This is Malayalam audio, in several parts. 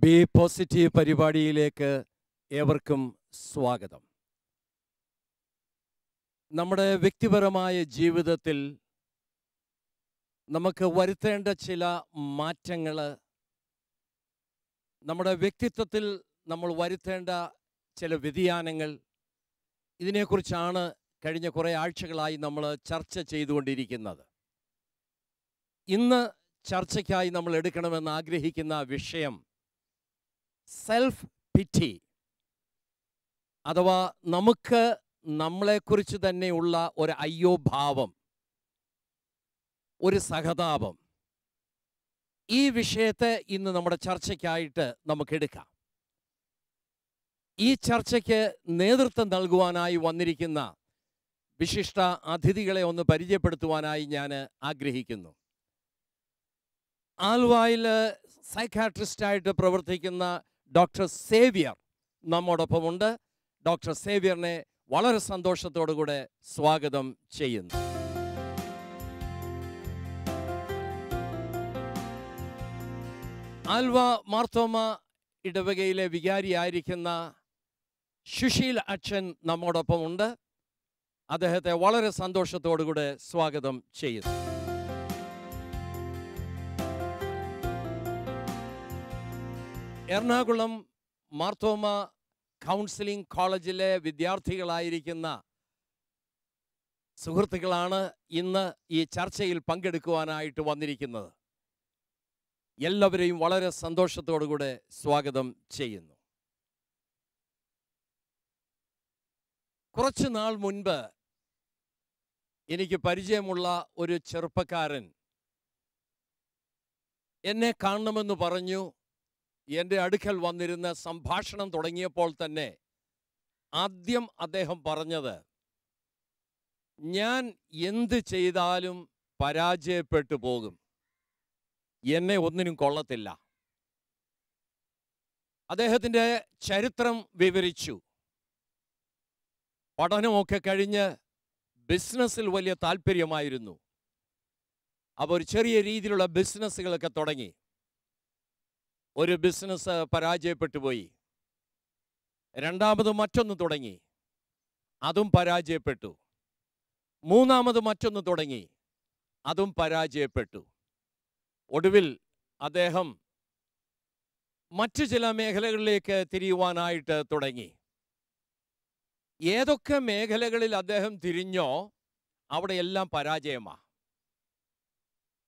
ബി പോസിറ്റീവ് പരിപാടിയിലേക്ക് ഏവർക്കും സ്വാഗതം. നമ്മുടെ വ്യക്തിപരമായ ജീവിതത്തിൽ നമുക്ക് വരുത്തേണ്ട ചില മാറ്റങ്ങൾ, നമ്മുടെ വ്യക്തിത്വത്തിൽ നമ്മൾ വരുത്തേണ്ട ചില വ്യതിയാനങ്ങൾ, ഇതിനെക്കുറിച്ചാണ് കഴിഞ്ഞ കുറേ ആഴ്ചകളായി നമ്മൾ ചർച്ച ചെയ്തുകൊണ്ടിരിക്കുന്നത്. ഇന്ന് ചർച്ചയ്ക്കായി നമ്മൾ എടുക്കണമെന്ന് ആഗ്രഹിക്കുന്ന വിഷയം സെൽഫ് പിറ്റി, അഥവാ നമുക്ക് നമ്മളെക്കുറിച്ച് തന്നെയുള്ള ഒരു അയ്യോഭാവം, ഒരു സഹതാപം. ഈ വിഷയത്തെ ഇന്ന് നമ്മുടെ ചർച്ചയ്ക്കായിട്ട് നമുക്കെടുക്കാം. ഈ ചർച്ചയ്ക്ക് നേതൃത്വം നൽകുവാനായി വന്നിരിക്കുന്ന വിശിഷ്ട അതിഥികളെ ഒന്ന് പരിചയപ്പെടുത്തുവാനായി ഞാൻ ആഗ്രഹിക്കുന്നു. ആലുവയിൽ സൈക്കാട്രിസ്റ്റായിട്ട് പ്രവർത്തിക്കുന്ന ഡോക്ടർ സേവ്യർ നമ്മോടൊപ്പമുണ്ട്. ഡോക്ടർ സേവ്യറിനെ വളരെ സന്തോഷത്തോടു കൂടെ സ്വാഗതം ചെയ്യുന്നു. ആൽവ മാർത്തോമ ഇടവകയിലെ വികാരിയായിരിക്കുന്ന സുശീൽ അച്ഛൻ നമ്മോടൊപ്പമുണ്ട്. അദ്ദേഹത്തെ വളരെ സന്തോഷത്തോടു കൂടെ സ്വാഗതം ചെയ്യുന്നു. എറണാകുളം മാർത്തോമ കൗൺസിലിംഗ് കോളേജിലെ വിദ്യാർത്ഥികളായിരിക്കുന്ന സുഹൃത്തുക്കളാണ് ഇന്ന് ഈ ചർച്ചയിൽ പങ്കെടുക്കുവാനായിട്ട് വന്നിരിക്കുന്നത്. എല്ലാവരെയും വളരെ സന്തോഷത്തോടു കൂടെ സ്വാഗതം ചെയ്യുന്നു. കുറച്ചു നാൾ മുൻപ് എനിക്ക് പരിചയമുള്ള ഒരു ചെറുപ്പക്കാരൻ എന്നെ കാണണമെന്ന് പറഞ്ഞു എൻ്റെ അടുക്കൽ വന്നിരുന്ന സംഭാഷണം തുടങ്ങിയപ്പോൾ തന്നെ ആദ്യം അദ്ദേഹം പറഞ്ഞത്, ഞാൻ എന്ത് ചെയ്താലും പരാജയപ്പെട്ടു പോകും, എന്നെ ഒന്നിനും കൊള്ളത്തില്ല. അദ്ദേഹത്തിൻ്റെ ചരിത്രം വിവരിച്ചു. പഠനമൊക്കെ കഴിഞ്ഞ് ബിസിനസ്സിൽ വലിയ താല്പര്യമായിരുന്നു. അപ്പോൾ ഒരു ചെറിയ രീതിയിലുള്ള ബിസിനസ്സുകളൊക്കെ തുടങ്ങി. ഒരു ബിസിനസ് പരാജയപ്പെട്ടു പോയി. രണ്ടാമത് മറ്റൊന്ന് തുടങ്ങി, അതും പരാജയപ്പെട്ടു. മൂന്നാമത് മറ്റൊന്ന് തുടങ്ങി, അതും പരാജയപ്പെട്ടു. ഒടുവിൽ അദ്ദേഹം മറ്റു ചില മേഖലകളിലേക്ക് തിരിയുവാനായിട്ട് തുടങ്ങി. ഏതൊക്കെ മേഖലകളിൽ അദ്ദേഹം തിരിഞ്ഞോ അവിടെയെല്ലാം പരാജയമാണ്.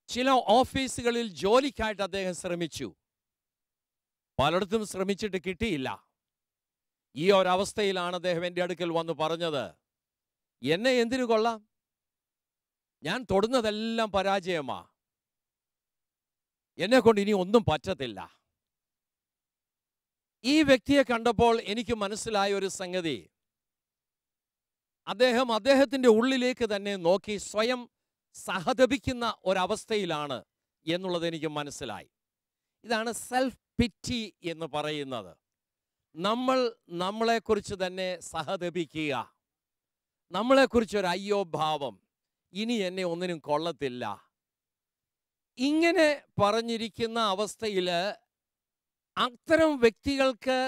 ചില ഓഫീസുകളിൽ ജോലിക്കായിട്ട് അദ്ദേഹം ശ്രമിച്ചു, പലയിടത്തും ശ്രമിച്ചിട്ട് കിട്ടിയില്ല. ഈ ഒരവസ്ഥയിലാണ് അദ്ദേഹം എൻ്റെ അടുക്കൽ വന്ന് പറഞ്ഞത്, എന്നെ എന്തിനു കൊള്ളാം, ഞാൻ തൊടുന്നതെല്ലാം പരാജയമാ, എന്നെ കൊണ്ട് ഇനി ഒന്നും പറ്റത്തില്ല. ഈ വ്യക്തിയെ കണ്ടപ്പോൾ എനിക്ക് മനസ്സിലായ ഒരു സംഗതി, അദ്ദേഹത്തിൻ്റെ ഉള്ളിലേക്ക് തന്നെ നോക്കി സ്വയം സഹതപിക്കുന്ന ഒരവസ്ഥയിലാണ് എന്നുള്ളത് എനിക്ക് മനസ്സിലായി. ഇതാണ് സെൽഫ് പിറ്റി എന്ന് പറയുന്നത്. നമ്മൾ നമ്മളെക്കുറിച്ച് തന്നെ സഹതപിക്കുക, നമ്മളെക്കുറിച്ചൊരു അയ്യോഭാവം, ഇനി എന്നെ ഒന്നിനും കൊള്ളത്തില്ല. ഇങ്ങനെ പറഞ്ഞിരിക്കുന്ന അവസ്ഥയിൽ അത്തരം വ്യക്തികൾക്ക്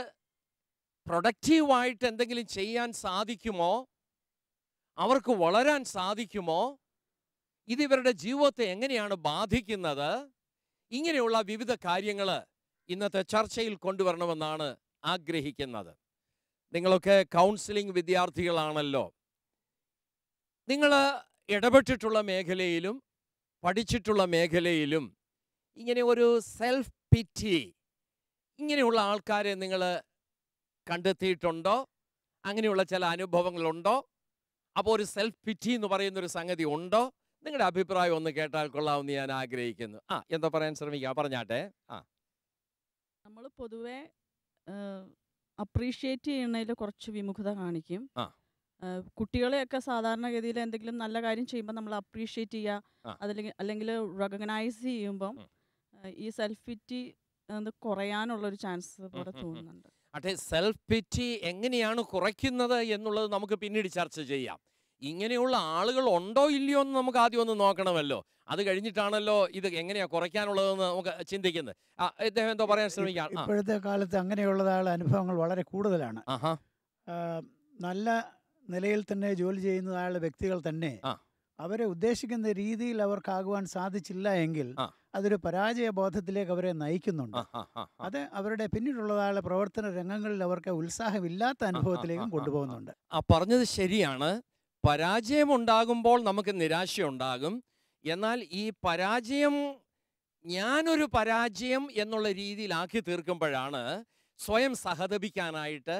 പ്രൊഡക്റ്റീവായിട്ട് എന്തെങ്കിലും ചെയ്യാൻ സാധിക്കുമോ, അവർക്ക് വളരാൻ സാധിക്കുമോ, ഇത് ഇവരുടെ ജീവിതത്തെ എങ്ങനെയാണ് ബാധിക്കുന്നത്, ഇങ്ങനെയുള്ള വിവിധ കാര്യങ്ങൾ ഇന്നത്തെ ചർച്ചയിൽ കൊണ്ടുവരണമെന്നാണ് ആഗ്രഹിക്കുന്നത്. നിങ്ങളൊക്കെ കൗൺസിലിംഗ് വിദ്യാർത്ഥികളാണല്ലോ. നിങ്ങൾ ഇടപെട്ടിട്ടുള്ള മേഖലയിലും പഠിച്ചിട്ടുള്ള മേഖലയിലും ഇങ്ങനെ ഒരു സെൽഫ് പിറ്റി, ഇങ്ങനെയുള്ള ആൾക്കാരെ നിങ്ങൾ കണ്ടെത്തിയിട്ടുണ്ടോ? അങ്ങനെയുള്ള ചില അനുഭവങ്ങളുണ്ടോ? അപ്പോൾ ഒരു സെൽഫ് പിറ്റി എന്ന് പറയുന്നൊരു സംഗതി ഉണ്ടോ? നിങ്ങളുടെ അഭിപ്രായം ഒന്ന് കേട്ടാൽ കൊള്ളാമെന്ന് ഞാൻ ആഗ്രഹിക്കുന്നു. എന്താ പറയാൻ ശ്രമിക്കാം, പറഞ്ഞാട്ടെ. നമ്മൾ പൊതുവെ അപ്രീഷിയേറ്റ് ചെയ്യുന്നതിൽ കുറച്ച് വിമുഖത കാണിക്കും. കുട്ടികളെയൊക്കെ സാധാരണഗതിയിൽ എന്തെങ്കിലും നല്ല കാര്യം ചെയ്യുമ്പോൾ നമ്മൾ അപ്രീഷിയേറ്റ് ചെയ്യുക, അല്ലെങ്കിൽ റെക്കഗ്നൈസ് ചെയ്യുമ്പം ഈ സെൽഫ് പിറ്റി കുറയാനുള്ളൊരു ചാൻസ് ഇവിടെ തോന്നുന്നുണ്ട്. സെൽഫ് പിറ്റി എങ്ങനെയാണ് കുറയ്ക്കുന്നത് എന്നുള്ളത് നമുക്ക് പിന്നീട് ചർച്ച ചെയ്യാം. ഇങ്ങനെയുള്ള ആളുകൾ ഉണ്ടോ ഇല്ലയോ എന്ന് നമുക്ക് ആദ്യം ഒന്ന് നോക്കണമല്ലോ. അത് കഴിഞ്ഞിട്ടാണല്ലോ ഇത് എങ്ങനെയാ കുറയ്ക്കാനുള്ളതെന്ന് നമുക്ക് ചിന്തിക്കുന്നത്. ഇദ്ദേഹം എന്തോ പറയാൻ ശ്രമിക്കാം. ഇപ്പോഴത്തെ കാലത്ത് അങ്ങനെയുള്ളതായ അനുഭവങ്ങൾ വളരെ കൂടുതലാണ്. ആഹാ. നല്ല നിലയിൽ തന്നെ ജോലി ചെയ്യുന്നതായുള്ള വ്യക്തികൾ തന്നെ അവരെ ഉദ്ദേശിക്കുന്ന രീതിയിൽ അവർക്കാകുവാൻ സാധിച്ചില്ല എങ്കിൽ അതൊരു പരാജയ ബോധത്തിലേക്ക് അവരെ നയിക്കുന്നുണ്ട്. അത് അവരുടെ പിന്നീടുള്ളതായ പ്രവർത്തന രംഗങ്ങളിൽ അവർക്ക് ഉത്സാഹമില്ലാത്ത അനുഭവത്തിലേക്കും കൊണ്ടുപോകുന്നുണ്ട്. പറഞ്ഞത് ശരിയാണ്. പരാജയം ഉണ്ടാകുമ്പോൾ നമുക്ക് നിരാശയുണ്ടാകും. എന്നാൽ ഈ പരാജയം ഞാനൊരു പരാജയം എന്നുള്ള രീതിയിലാക്കി തീർക്കുമ്പോഴാണ് സ്വയം സഹതപിക്കാനായിട്ട്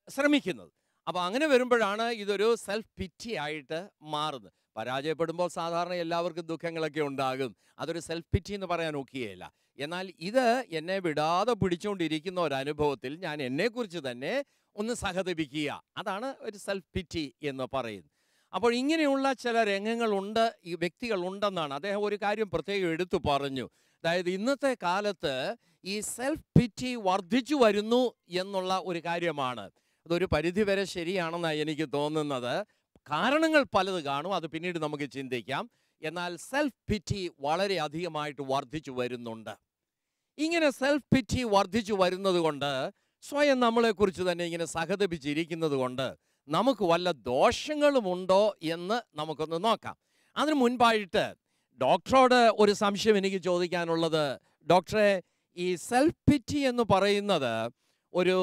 ശ്രമിക്കുന്നത്. അപ്പോൾ അങ്ങനെ വരുമ്പോഴാണ് ഇതൊരു സെൽഫ് പിറ്റി ആയിട്ട് മാറുന്നത്. പരാജയപ്പെടുമ്പോൾ സാധാരണ എല്ലാവർക്കും ദുഃഖങ്ങളൊക്കെ ഉണ്ടാകും. അതൊരു സെൽഫ് പിറ്റി എന്ന് പറയാൻ ഒക്കുകയില്ല. എന്നാൽ ഇത് എന്നെ വിടാതെ പിടിച്ചുകൊണ്ടിരിക്കുന്ന ഒരനുഭവത്തിൽ ഞാൻ എന്നെക്കുറിച്ച് തന്നെ ഒന്ന് സഹതപിക്കുക, അതാണ് ഒരു സെൽഫ് പിറ്റി എന്ന് പറയുന്നത്. അപ്പോൾ ഇങ്ങനെയുള്ള ചില രംഗങ്ങളുണ്ട്, ഈ വ്യക്തികളുണ്ടെന്നാണ് അദ്ദേഹം ഒരു കാര്യം പ്രത്യേകം എടുത്തു പറഞ്ഞു. അതായത് ഇന്നത്തെ കാലത്ത് ഈ സെൽഫ് പിറ്റി വർദ്ധിച്ചു വരുന്നു എന്നുള്ള ഒരു കാര്യമാണ്. അതൊരു പരിധിവരെ ശരിയാണെന്നാണ് എനിക്ക് തോന്നുന്നത്. കാരണങ്ങൾ പലത് കാണും, അത് പിന്നീട് നമുക്ക് ചിന്തിക്കാം. എന്നാൽ സെൽഫ് പിറ്റി വളരെ അധികമായിട്ട് വർദ്ധിച്ചു വരുന്നുണ്ട്. ഇങ്ങനെ സെൽഫ് പിറ്റി വർദ്ധിച്ചു വരുന്നത് കൊണ്ട്, സ്വയം നമ്മളെക്കുറിച്ച് തന്നെ ഇങ്ങനെ സഹതപിച്ചിരിക്കുന്നത് കൊണ്ട് നമുക്ക് വല്ല ദോഷങ്ങളുമുണ്ടോ എന്ന് നമുക്കൊന്ന് നോക്കാം. അതിനു മുൻപായിട്ട് ഡോക്ടറോട് ഒരു സംശയം എനിക്ക് ചോദിക്കാനുള്ളത്, ഡോക്ടറെ, ഈ സെൽഫ് പിറ്റി എന്ന് പറയുന്നത് ഒരു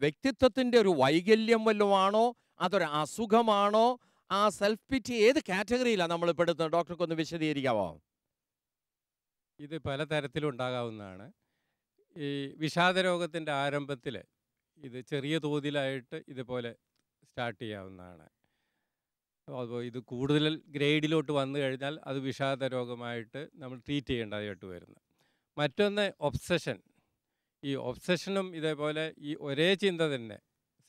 വ്യക്തിത്വത്തിൻ്റെ ഒരു വൈകല്യം വല്ലതുമാണോ, അതൊരു അസുഖമാണോ? ആ സെൽഫ് പിറ്റി ഏത് കാറ്റഗറിയിലാണ് നമ്മൾ പെടുത്തുന്നത്? ഡോക്ടർക്കൊന്ന് വിശദീകരിക്കാമോ? ഇത് പലതരത്തിലും ഉണ്ടാകാവുന്നതാണ്. ഈ വിഷാദരോഗത്തിൻ്റെ ആരംഭത്തിൽ ഇത് ചെറിയ തോതിലായിട്ട് ഇതുപോലെ സ്റ്റാർട്ട് ചെയ്യാവുന്നതാണ്. അപ്പോൾ ഇത് കൂടുതൽ ഗ്രേഡിലോട്ട് വന്നു കഴിഞ്ഞാൽ അത് വിഷാദരോഗമായിട്ട് നമ്മൾ ട്രീറ്റ് ചെയ്യേണ്ടതായിട്ട് വരുന്നു. മറ്റൊന്ന് ഒബ്സഷൻ. ഈ ഒബ്സഷനും ഇതേപോലെ ഈ ഒരേ ചിന്ത തന്നെ,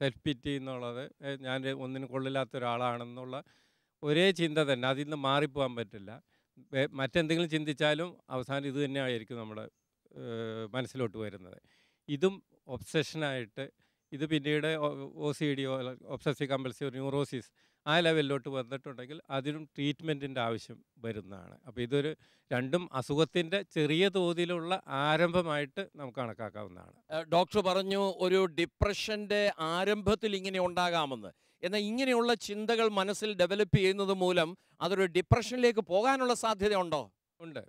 സെൽഫ് പിറ്റി എന്നുള്ളത്, ഞാൻ ഒന്നിനും കൊള്ളില്ലാത്ത ഒരാളാണെന്നുള്ള ഒരേ ചിന്ത തന്നെ, അതിൽ നിന്ന് മാറിപ്പോകാൻ പറ്റില്ല. മറ്റെന്തെങ്കിലും ചിന്തിച്ചാലും അവസാനം ഇത് തന്നെയായിരിക്കും നമ്മുടെ മനസ്സിലോട്ട് വരുന്നത്. ഇതും ഒബ്സഷനായിട്ട് ഇത് പിന്നീട് OCD, ഒബ്സസീവ് കമ്പൽസീവ് ന്യൂറോസിസ്, ആ ലെവലിലോട്ട് വന്നിട്ടുണ്ടെങ്കിൽ അതിനും ട്രീറ്റ്മെൻറ്റിൻ്റെ ആവശ്യം വരുന്നതാണ്. അപ്പോൾ ഇതൊരു രണ്ടും അസുഖത്തിൻ്റെ ചെറിയ തോതിലുള്ള ആരംഭമായിട്ട് നമുക്ക് കണക്കാക്കാവുന്നതാണ്. ഡോക്ടർ പറഞ്ഞു ഒരു ഡിപ്രഷൻ്റെ ആരംഭത്തിൽ ഇങ്ങനെ ഉണ്ടാകാമെന്ന്. എന്നാൽ ഇങ്ങനെയുള്ള ചിന്തകൾ മനസ്സിൽ ഡെവലപ്പ് ചെയ്യുന്നത് മൂലം അതൊരു ഡിപ്രഷനിലേക്ക് പോകാനുള്ള സാധ്യത ഉണ്ടോ? ഉണ്ട്,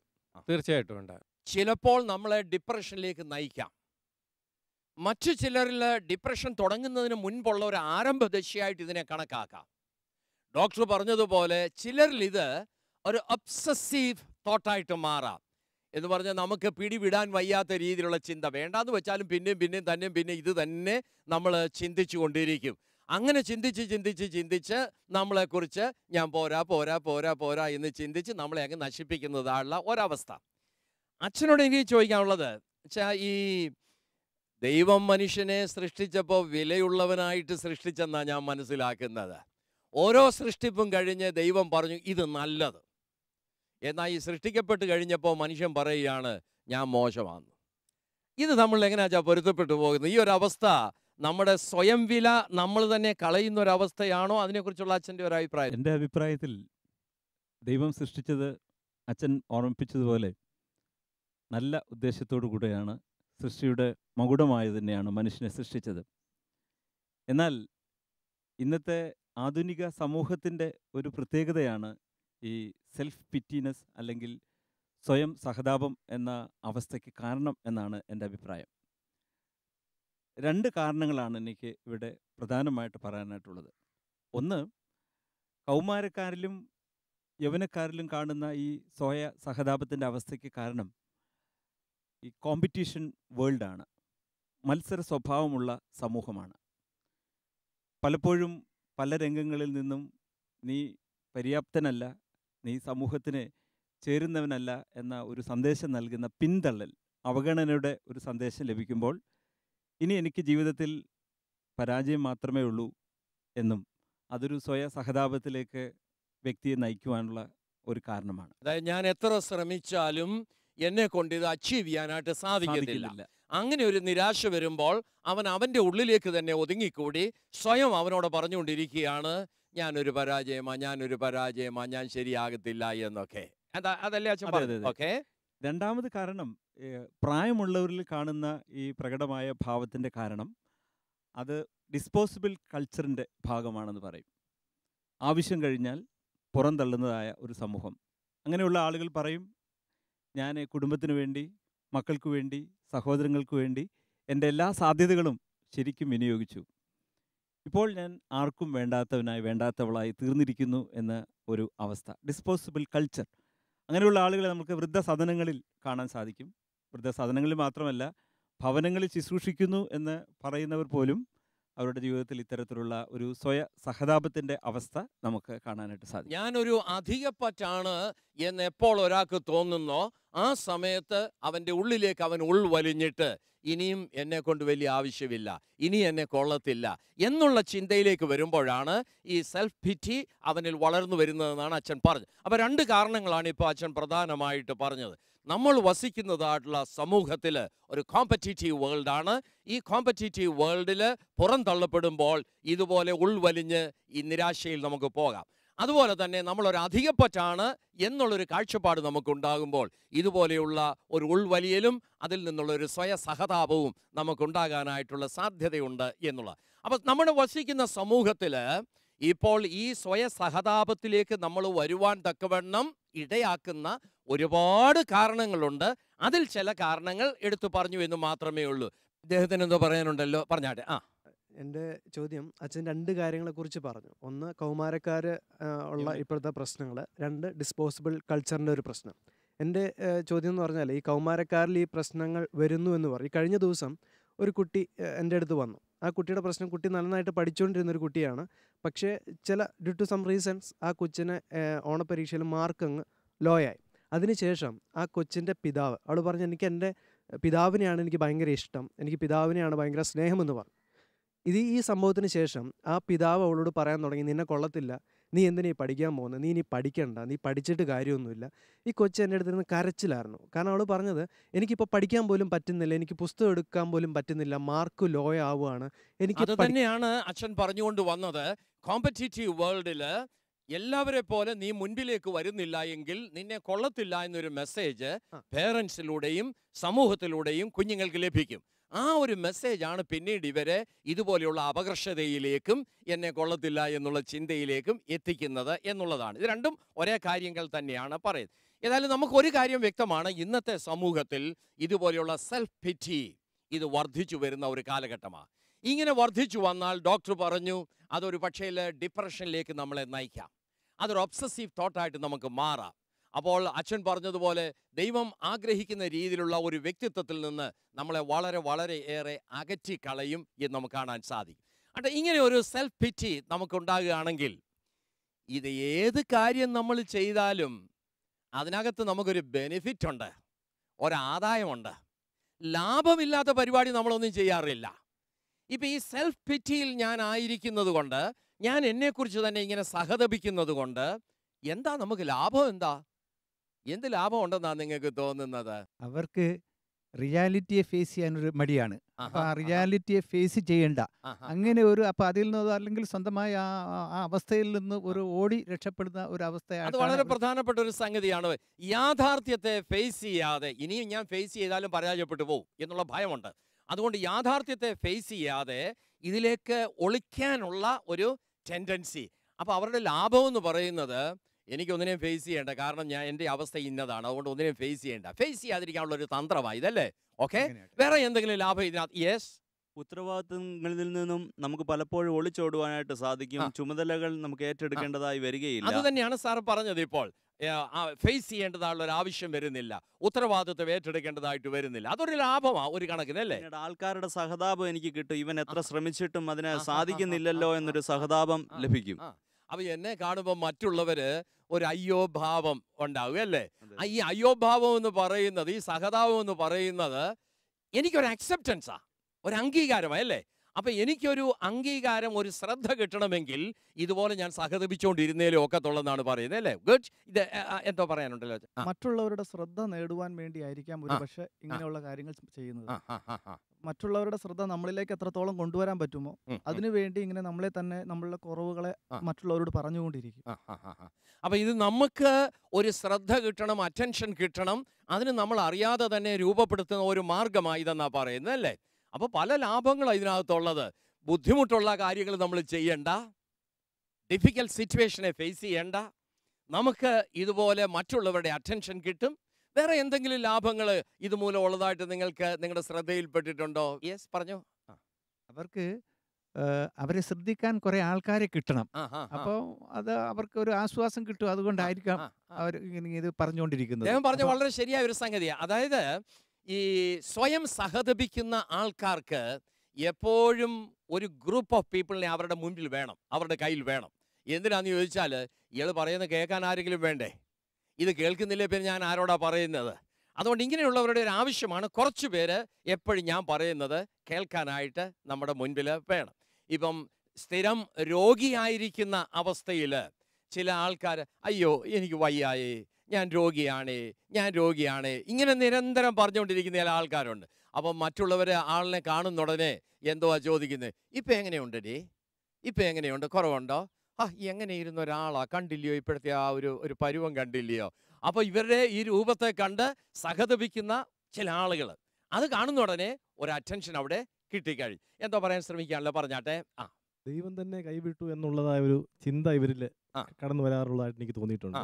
തീർച്ചയായിട്ടും ഉണ്ട്. ചിലപ്പോൾ നമ്മളെ ഡിപ്രഷനിലേക്ക് നയിക്കാം. മറ്റു ചിലരിൽ ഡിപ്രഷൻ തുടങ്ങുന്നതിന് മുൻപുള്ള ഒരു ആരംഭ ദശയായിട്ട് ഇതിനെ കണക്കാക്കാം. ഡോക്ടർ പറഞ്ഞതുപോലെ ചിലരിൽ ഇത് ഒരു ഒബ്സസീവ് തോട്ടായിട്ട് മാറാം. എന്ന് പറഞ്ഞാൽ നമുക്ക് പിടിവിടാൻ വയ്യാത്ത രീതിയിലുള്ള ചിന്ത, വേണ്ടാന്ന് വെച്ചാലും പിന്നെയും പിന്നെയും തന്നെയും പിന്നെ ഇത് തന്നെ നമ്മൾ ചിന്തിച്ചു കൊണ്ടിരിക്കും. അങ്ങനെ ചിന്തിച്ച് നമ്മളെക്കുറിച്ച് ഞാൻ പോരാ പോരാ പോരാ പോരാ എന്ന് ചിന്തിച്ച് നമ്മളെ അങ്ങ് നശിപ്പിക്കുന്നതായുള്ള ഒരവസ്ഥ. അച്ഛനോട് എനിക്ക് ചോദിക്കാനുള്ളത്, ഈ ദൈവം മനുഷ്യനെ സൃഷ്ടിച്ചപ്പോൾ വിലയുള്ളവനായിട്ട് സൃഷ്ടിച്ചെന്നാണ് ഞാൻ മനസ്സിലാക്കുന്നത്. ഓരോ സൃഷ്ടിപ്പും കഴിഞ്ഞ് ദൈവം പറഞ്ഞു ഇത് നല്ലത്. എന്നാൽ ഈ സൃഷ്ടിക്കപ്പെട്ട് കഴിഞ്ഞപ്പോൾ മനുഷ്യൻ പറയുകയാണ് ഞാൻ മോശമാണ്. ഇത് നമ്മൾ എങ്ങനെയാ പൊരുത്തപ്പെട്ടു പോകുന്നത്? ഈ ഒരു അവസ്ഥ നമ്മുടെ സ്വയം വില നമ്മൾ തന്നെ കളയുന്ന ഒരവസ്ഥയാണോ? അതിനെക്കുറിച്ചുള്ള അച്ഛൻ്റെ ഒരു അഭിപ്രായം. എൻ്റെ അഭിപ്രായത്തിൽ ദൈവം സൃഷ്ടിച്ചത് അച്ഛൻ ഓർമ്മിപ്പിച്ചതുപോലെ നല്ല ഉദ്ദേശത്തോടു കൂടെയാണ്, സൃഷ്ടിയുടെ മകുടമായി തന്നെയാണ് മനുഷ്യനെ സൃഷ്ടിച്ചത്. എന്നാൽ ഇന്നത്തെ ആധുനിക സമൂഹത്തിൻ്റെ ഒരു പ്രത്യേകതയാണ് ഈ സെൽഫ് പിറ്റിനെസ് അല്ലെങ്കിൽ സ്വയം സഹതാപം എന്ന അവസ്ഥയ്ക്ക് കാരണം എന്നാണ് എൻ്റെ അഭിപ്രായം. രണ്ട് കാരണങ്ങളാണ് എനിക്ക് ഇവിടെ പ്രധാനമായിട്ട് പറയാനായിട്ടുള്ളത്. ഒന്ന്, കൗമാരക്കാരിലും യൗവനക്കാരിലും കാണുന്ന ഈ സ്വയ സഹതാപത്തിൻ്റെ അവസ്ഥയ്ക്ക് കാരണം ഈ കോമ്പറ്റീഷൻ വേൾഡാണ്, മത്സര സ്വഭാവമുള്ള സമൂഹമാണ്. പലപ്പോഴും പല രംഗങ്ങളിൽ നിന്നും നീ പര്യാപ്തനല്ല, നീ സമൂഹത്തിന് ചേരുന്നവനല്ല എന്ന ഒരു സന്ദേശം നൽകുന്ന പിന്തള്ളൽ, അവഗണനയുടെ ഒരു സന്ദേശം ലഭിക്കുമ്പോൾ ഇനി എനിക്ക് ജീവിതത്തിൽ പരാജയം മാത്രമേ ഉള്ളൂ എന്നും അതൊരു സ്വയ സഹതാപത്തിലേക്ക് വ്യക്തിയെ നയിക്കുവാനുള്ള ഒരു കാരണമാണ്. അതായത് ഞാൻ എത്ര ശ്രമിച്ചാലും എന്നെ കൊണ്ട് ഇത് അച്ചീവ് ചെയ്യാനായിട്ട് സാധിക്കുന്നില്ല. അങ്ങനെ ഒരു നിരാശ വരുമ്പോൾ അവൻ അവൻ്റെ ഉള്ളിലേക്ക് തന്നെ ഒതുങ്ങിക്കൂടി സ്വയം അവനോട് പറഞ്ഞുകൊണ്ടിരിക്കുകയാണ്, ഞാനൊരു പരാജയമാ, ഞാൻ ശരിയാകത്തില്ല എന്നൊക്കെ. അതല്ലേ അച്ഛൻ അതെ, പറഞ്ഞു? അതെ, അതെ. ഓക്കെ. രണ്ടാമത് കാരണം പ്രായമുള്ളവരിൽ കാണുന്ന ഈ പ്രകടമായ ഭാവത്തിൻ്റെ കാരണം അത് ഡിസ്പോസിബിൾ കൾച്ചറിൻ്റെ ഭാഗമാണെന്ന് പറയും. ആവശ്യം കഴിഞ്ഞാൽ പുറന്തള്ളുന്നതായ ഒരു സമൂഹം. അങ്ങനെയുള്ള ആളുകൾ പറയും, ഞാൻ കുടുംബത്തിന് വേണ്ടി, മക്കൾക്ക് വേണ്ടി, സഹോദരങ്ങൾക്ക് വേണ്ടി എൻ്റെ എല്ലാ സാധ്യതകളും ശരിക്കും വിനിയോഗിച്ചു. ഇപ്പോൾ ഞാൻ ആർക്കും വേണ്ടാത്തവളായി തീർന്നിരിക്കുന്നു എന്ന ഒരു അവസ്ഥ. Disposable culture. അങ്ങനെയുള്ള ആളുകളെ നമുക്ക് വൃദ്ധസദനങ്ങളിൽ കാണാൻ സാധിക്കും. വൃദ്ധസദനങ്ങളിൽ മാത്രമല്ല, ഭവനങ്ങളിൽ ശുശ്രൂഷിക്കുന്നു എന്ന് പറയുന്നവർ പോലും അവരുടെ ജീവിതത്തിൽ ഇത്തരത്തിലുള്ള ഒരു സഹതാപത്തിൻ്റെ അവസ്ഥ നമുക്ക് കാണാനായിട്ട് സാധിക്കും. ഞാനൊരു അധികപ്പറ്റാണ് എന്ന് എപ്പോൾ ഒരാൾക്ക് തോന്നുന്നോ ആ സമയത്ത് അവൻ്റെ ഉള്ളിലേക്ക് അവൻ ഉൾവലിഞ്ഞിട്ട് ഇനിയും എന്നെ കൊണ്ട് വലിയ ആവശ്യമില്ല, ഇനി എന്നെ കൊള്ളത്തില്ല എന്നുള്ള ചിന്തയിലേക്ക് വരുമ്പോഴാണ് ഈ സെൽഫ് പിറ്റി അവനിൽ വളർന്നു വരുന്നതെന്നാണ് അച്ഛൻ പറഞ്ഞത്. അപ്പോൾ 2 കാരണങ്ങളാണ് ഇപ്പോൾ അച്ഛൻ പ്രധാനമായിട്ട് പറഞ്ഞത്. നമ്മൾ വസിക്കുന്നതായിട്ടുള്ള സമൂഹത്തിൽ ഒരു കോമ്പറ്റീറ്റീവ് വേൾഡാണ്. ഈ കോമ്പറ്റീറ്റീവ് വേൾഡിൽ പുറന്തള്ളപ്പെടുമ്പോൾ ഇതുപോലെ ഉൾവലിഞ്ഞ് ഈ നിരാശയിൽ നമുക്ക് പോകാം. അതുപോലെ തന്നെ നമ്മളൊരു അധികപ്പറ്റാണ് എന്നുള്ളൊരു കാഴ്ചപ്പാട് നമുക്കുണ്ടാകുമ്പോൾ ഇതുപോലെയുള്ള ഒരു ഉൾവലിയലും അതിൽ നിന്നുള്ളൊരു സഹതാപവും നമുക്കുണ്ടാകാനായിട്ടുള്ള സാധ്യതയുണ്ട് എന്നുള്ളത്. അപ്പം നമ്മൾ വസിക്കുന്ന സമൂഹത്തിൽ ഇപ്പോൾ ഈ സഹതാപത്തിലേക്ക് നമ്മൾ വരുവാൻ തക്കവണ്ണം ഇടയാക്കുന്ന ഒരുപാട് കാരണങ്ങളുണ്ട്. അതിൽ ചില കാരണങ്ങൾ എടുത്തു പറഞ്ഞു എന്ന് മാത്രമേ ഉള്ളൂ. ഇദ്ദേഹത്തിന് എന്തോ പറയാനുണ്ടല്ലോ, പറഞ്ഞാട്ടെ. എൻ്റെ ചോദ്യം, അച്ഛൻ 2 കാര്യങ്ങളെക്കുറിച്ച് പറഞ്ഞു. ഒന്ന്, കൗമാരക്കാർ ഉള്ള ഇപ്പോഴത്തെ പ്രശ്നങ്ങൾ. 2, ഡിസ്പോസിബിൾ കൾച്ചറിൻ്റെ ഒരു പ്രശ്നം. എൻ്റെ ചോദ്യം എന്ന് പറഞ്ഞാൽ, ഈ കൗമാരക്കാരിൽ ഈ പ്രശ്നങ്ങൾ വരുന്നു എന്ന് പറയും. കഴിഞ്ഞ ദിവസം ഒരു കുട്ടി എൻ്റെ അടുത്ത് വന്നു. ആ കുട്ടിയുടെ പ്രശ്നം, കുട്ടി നന്നായിട്ട് പഠിച്ചുകൊണ്ടിരുന്നൊരു കുട്ടിയാണ്. പക്ഷേ ഡ്യൂ ടു സം റീസൺസ് ആ കൊച്ചിന് ഓണപ്പരീക്ഷയിൽ മാർക്ക് അങ്ങ് ലോ ആയി. അതിനുശേഷം ആ കൊച്ചിൻ്റെ പിതാവ്, അവൾ പറഞ്ഞു, എനിക്ക് എൻ്റെ പിതാവിനെയാണ് എനിക്ക് ഭയങ്കര ഇഷ്ടം, എനിക്ക് പിതാവിനെയാണ് ഭയങ്കര സ്നേഹമെന്ന് പറഞ്ഞു. ഈ സംഭവത്തിന് ശേഷം ആ പിതാവ് അവളോട് പറയാൻ തുടങ്ങി, നിന്നെ കൊള്ളത്തില്ല, നീ എന്തിനാ ഈ പഠിക്കാൻ പോകുന്നത്, നീ ഇനി പഠിക്കണ്ട, നീ പഠിച്ചിട്ട് കാര്യമൊന്നുമില്ല. ഈ കൊച്ചു എൻ്റെ അടുത്തിരുന്ന് കരച്ചിലായിരുന്നു. കാരണം അവൾ പറഞ്ഞത്, എനിക്കിപ്പോൾ പഠിക്കാൻ പോലും പറ്റുന്നില്ല, എനിക്ക് പുസ്തകം എടുക്കാൻ പോലും പറ്റുന്നില്ല, മാർക്ക് ലോ ആവുകയാണ്. അത് തന്നെയാണ് അച്ഛൻ പറഞ്ഞുകൊണ്ട് വന്നത്. കോമ്പറ്റീറ്റീവ് വേൾഡിൽ എല്ലാവരെ പോലെ നീ മുൻപിലേക്ക് വരുന്നില്ല എങ്കിൽ നിന്നെ കൊള്ളത്തില്ല എന്നൊരു മെസ്സേജ് പേരൻസിലൂടെയും സമൂഹത്തിലൂടെയും കുഞ്ഞുങ്ങൾക്ക് ലഭിക്കും. ആ ഒരു മെസ്സേജാണ് പിന്നീട് ഇവരെ ഇതുപോലെയുള്ള അപകർഷതയിലേക്കും എന്നെ കൊള്ളത്തില്ല എന്നുള്ള ചിന്തയിലേക്കും എത്തിക്കുന്നത് എന്നുള്ളതാണ്. ഇത് രണ്ടും ഒരേ കാര്യങ്ങൾ തന്നെയാണ് പറയുന്നത്. ഏതായാലും നമുക്കൊരു കാര്യം വ്യക്തമാണ്, ഇന്നത്തെ സമൂഹത്തിൽ ഇതുപോലെയുള്ള സെൽഫ് പിറ്റി ഇത് വർദ്ധിച്ചു വരുന്ന ഒരു കാലഘട്ടമാണ്. ഇങ്ങനെ വർദ്ധിച്ചു വന്നാൽ ഡോക്ടർ പറഞ്ഞു അതൊരു പക്ഷേ ഡിപ്രഷനിലേക്ക് നമ്മളെ നയിക്കാം, അതൊരു ഒബ്സസീവ് തോട്ടായിട്ട് നമുക്ക് മാറാം. അപ്പോൾ അച്ഛൻ പറഞ്ഞതുപോലെ ദൈവം ആഗ്രഹിക്കുന്ന രീതിയിലുള്ള ഒരു വ്യക്തിത്വത്തിൽ നിന്ന് നമ്മളെ വളരെ വളരെ ഏറെ അകറ്റിക്കളയും എന്ന് നമുക്ക് കാണാൻ സാധിക്കും. അട്ടെ, ഇങ്ങനെ ഒരു സെൽഫ് പിറ്റി നമുക്കുണ്ടാകുകയാണെങ്കിൽ ഇത് ഏത് കാര്യം നമ്മൾ ചെയ്താലും അതിനകത്ത് നമുക്കൊരു ബെനിഫിറ്റ് ഉണ്ട്, ഒരാദായമുണ്ട്. ലാഭമില്ലാത്ത പരിപാടി നമ്മളൊന്നും ചെയ്യാറില്ല. ഇപ്പം ഈ സെൽഫ് പിറ്റിയിൽ ഞാൻ ആയിരിക്കുന്നത് കൊണ്ട്, ഞാൻ എന്നെക്കുറിച്ച് തന്നെ ഇങ്ങനെ സഹതപിക്കുന്നത് കൊണ്ട് എന്താ നമുക്ക് ലാഭം? എന്ത് ലാഭം ഉണ്ടെന്നാണ് നിങ്ങൾക്ക് തോന്നുന്നത്? അവർക്ക് റിയാലിറ്റിയെ ഫേസ് ചെയ്യാനൊരു മടിയാണ്. അപ്പൊ ആ റിയാലിറ്റിയെ ഫേസ് ചെയ്യണ്ട, അങ്ങനെ ഒരു അപ്പൊ അതിൽ നിന്ന് അല്ലെങ്കിൽ സ്വന്തമായി ആ അവസ്ഥയിൽ നിന്ന് ഒരു ഓടി രക്ഷപ്പെടുന്ന ഒരു അവസ്ഥയാണ്. അത് വളരെ പ്രധാനപ്പെട്ട ഒരു സംഗതിയാണ്. യാഥാർത്ഥ്യത്തെ ഫേസ് ചെയ്യാതെ ഇനിയും ഞാൻ ഫേസ് ചെയ്താലും പരാജയപ്പെട്ടു പോകും എന്നുള്ള ഭയമുണ്ട്. അതുകൊണ്ട് യാഥാർത്ഥ്യത്തെ ഫേസ് ചെയ്യാതെ ഇതിലേക്ക് ഒളിക്കാനുള്ള ഒരു ടെൻഡൻസി. അപ്പോൾ അവരുടെ ലാഭം എന്ന് പറയുന്നത് എനിക്കൊന്നിനെയും ഫേസ് ചെയ്യേണ്ട, കാരണം എൻ്റെ അവസ്ഥ ഇന്നതാണ്, അതുകൊണ്ട് ഒന്നിനെയും ഫേസ് ചെയ്യേണ്ട, ഫേസ് ചെയ്യാതിരിക്കാനുള്ള ഒരു തന്ത്രമായി ഇതല്ലേ? ഓക്കെ, വേറെ എന്തെങ്കിലും ലാഭം ഇതിനകത്ത്? യെസ്, ഉത്തരവാദിത്തങ്ങളിൽ നിന്നും നമുക്ക് പലപ്പോഴും ഒളിച്ചോടുവാനായിട്ട് സാധിക്കും. ചുമതലകൾ നമുക്ക് ഏറ്റെടുക്കേണ്ടതായി വരികയില്ല. അത് തന്നെയാണ് സാർ പറഞ്ഞത്. ഇപ്പോൾ ഫേസ് ചെയ്യേണ്ടതായുള്ള ഒരു ആവശ്യം വരുന്നില്ല, ഉത്തരവാദിത്വം ഏറ്റെടുക്കേണ്ടതായിട്ട് വരുന്നില്ല. അതൊരു ലാഭമാണ് ഒരു കണക്കിനല്ലേ. ആൾക്കാരുടെ സഹതാപം എനിക്ക് കിട്ടും, ഇവൻ എത്ര ശ്രമിച്ചിട്ടും അതിനെ സാധിക്കുന്നില്ലല്ലോ എന്നൊരു സഹതാപം ലഭിക്കും. അപ്പൊ എന്നെ കാണുമ്പോൾ മറ്റുള്ളവര് ഒരു അയ്യോ ഭാവം ഉണ്ടാവുക അല്ലേ? ഈ അയ്യോ ഭാവം എന്ന് പറയുന്നത്, ഈ സഹതാപം എന്ന് പറയുന്നത് എനിക്കൊരു അക്സെപ്റ്റൻസാ, ഒരു അംഗീകാരമാണ് അല്ലേ? അപ്പൊ എനിക്കൊരു അംഗീകാരം, ഒരു ശ്രദ്ധ കിട്ടണമെങ്കിൽ ഇതുപോലെ ഞാൻ സഹതപിച്ചുകൊണ്ടിരുന്നേലും ഒക്കത്തുള്ളതാണ് പറയുന്നത്, അല്ലേ? ഗുഡ്. ഇത് എന്തോ പറയാനുണ്ടല്ലോ. മറ്റുള്ളവരുടെ ശ്രദ്ധ നേടുവാൻ വേണ്ടിയായിരിക്കാം ഒരു പക്ഷേ ഇങ്ങനെയുള്ള കാര്യങ്ങൾ ചെയ്യുന്നത്. മറ്റുള്ളവരുടെ ശ്രദ്ധ നമ്മളിലേക്ക് എത്രത്തോളം കൊണ്ടുവരാൻ പറ്റുമോ അതിനുവേണ്ടി ഇങ്ങനെ നമ്മളെ തന്നെ, നമ്മളുടെ കുറവുകളെ മറ്റുള്ളവരോട് പറഞ്ഞുകൊണ്ടിരിക്കും. അപ്പൊ ഇത് നമുക്ക് ഒരു ശ്രദ്ധ കിട്ടണം, അറ്റൻഷൻ കിട്ടണം, അതിന് നമ്മൾ അറിയാതെ തന്നെ രൂപപ്പെടുത്തുന്ന ഒരു മാർഗമായി ഇതെന്നാ പറയുന്നത്, അല്ലേ? അപ്പോൾ പല ലാഭങ്ങളാണ് ഇതിനകത്തുള്ളത്. ബുദ്ധിമുട്ടുള്ള കാര്യങ്ങൾ നമ്മൾ ചെയ്യണ്ട, ഡിഫിക്കൽട്ട് സിറ്റുവേഷനെ ഫേസ് ചെയ്യണ്ട, നമുക്ക് ഇതുപോലെ മറ്റുള്ളവരുടെ അറ്റൻഷൻ കിട്ടും. വേറെ എന്തെങ്കിലും ലാഭങ്ങൾ ഇതുമൂലം ഉള്ളതായിട്ട് നിങ്ങൾക്ക് നിങ്ങളുടെ ശ്രദ്ധയിൽപ്പെട്ടിട്ടുണ്ടോ? യെസ്, പറഞ്ഞോ. അവർക്ക് അവരെ ശ്രദ്ധിക്കാൻ കുറെ ആൾക്കാരെ കിട്ടണം. അപ്പോൾ അത് അവർക്ക് ഒരു ആശ്വാസം കിട്ടും. അതുകൊണ്ടായിരിക്കാം അവർ ഇത് പറഞ്ഞുകൊണ്ടിരിക്കുന്നത്. ഞാൻ പറഞ്ഞ വളരെ ശരിയായ ഒരു സംഗതിയാണ്. അതായത് ഈ സ്വയം സഹതപിക്കുന്ന ആൾക്കാർക്ക് എപ്പോഴും ഒരു ഗ്രൂപ്പ് ഓഫ് പീപ്പിളിനെ അവരുടെ മുൻപിൽ വേണം, അവരുടെ കയ്യിൽ വേണം. എന്തിനാന്ന് ചോദിച്ചാൽ, ഇയാൾ പറയുന്നത് കേൾക്കാൻ ആരെങ്കിലും വേണ്ടേ? ഇത് കേൾക്കുന്നില്ലേ പിന്നെ ഞാൻ ആരോടാ പറയുന്നത്? അതുകൊണ്ട് ഇങ്ങനെയുള്ളവരുടെ ഒരു ആവശ്യമാണ്. കുറച്ച് പേര് എപ്പോഴും ഞാൻ പറയുന്നത് കേൾക്കാനായിട്ട് നമ്മുടെ മുൻപിൽ വേണം. ഇപ്പം സ്ഥിരം രോഗിയായിരിക്കുന്ന അവസ്ഥയിൽ ചില ആൾക്കാർ, അയ്യോ എനിക്ക് വയ്യായേ, ഞാൻ രോഗിയാണ്, ഇങ്ങനെ നിരന്തരം പറഞ്ഞുകൊണ്ടിരിക്കുന്ന ചില ആൾക്കാരുണ്ട്. അപ്പം മറ്റുള്ളവർ ആളിനെ കാണുന്ന ഉടനെ എന്തുവാ ചോദിക്കുന്നത്? ഇപ്പം എങ്ങനെയുണ്ടേ? ഇപ്പം എങ്ങനെയുണ്ട്? കുറവുണ്ടോ? എങ്ങനെ ഇരുന്ന ഒരാളാ, കണ്ടില്ലയോ ഇപ്പോഴത്തെ ആ ഒരു പരുവം കണ്ടില്ലയോ? അപ്പോൾ ഇവരുടെ ഈ രൂപത്തെ കണ്ട് സഹതപിക്കുന്ന ചില ആളുകൾ, അത് കാണുന്ന ഉടനെ ഒരു അറ്റൻഷൻ അവിടെ കിട്ടിക്കഴിഞ്ഞു. എന്തോ പറയാൻ ശ്രമിക്കാണല്ലോ, പറഞ്ഞാട്ടെ. ദൈവം തന്നെ കൈവിട്ടു എന്നുള്ളതായ ഒരു ചിന്ത ഇവരിൽ കടന്നു വരാറുള്ളതായിട്ട് എനിക്ക് തോന്നിയിട്ടുണ്ട്.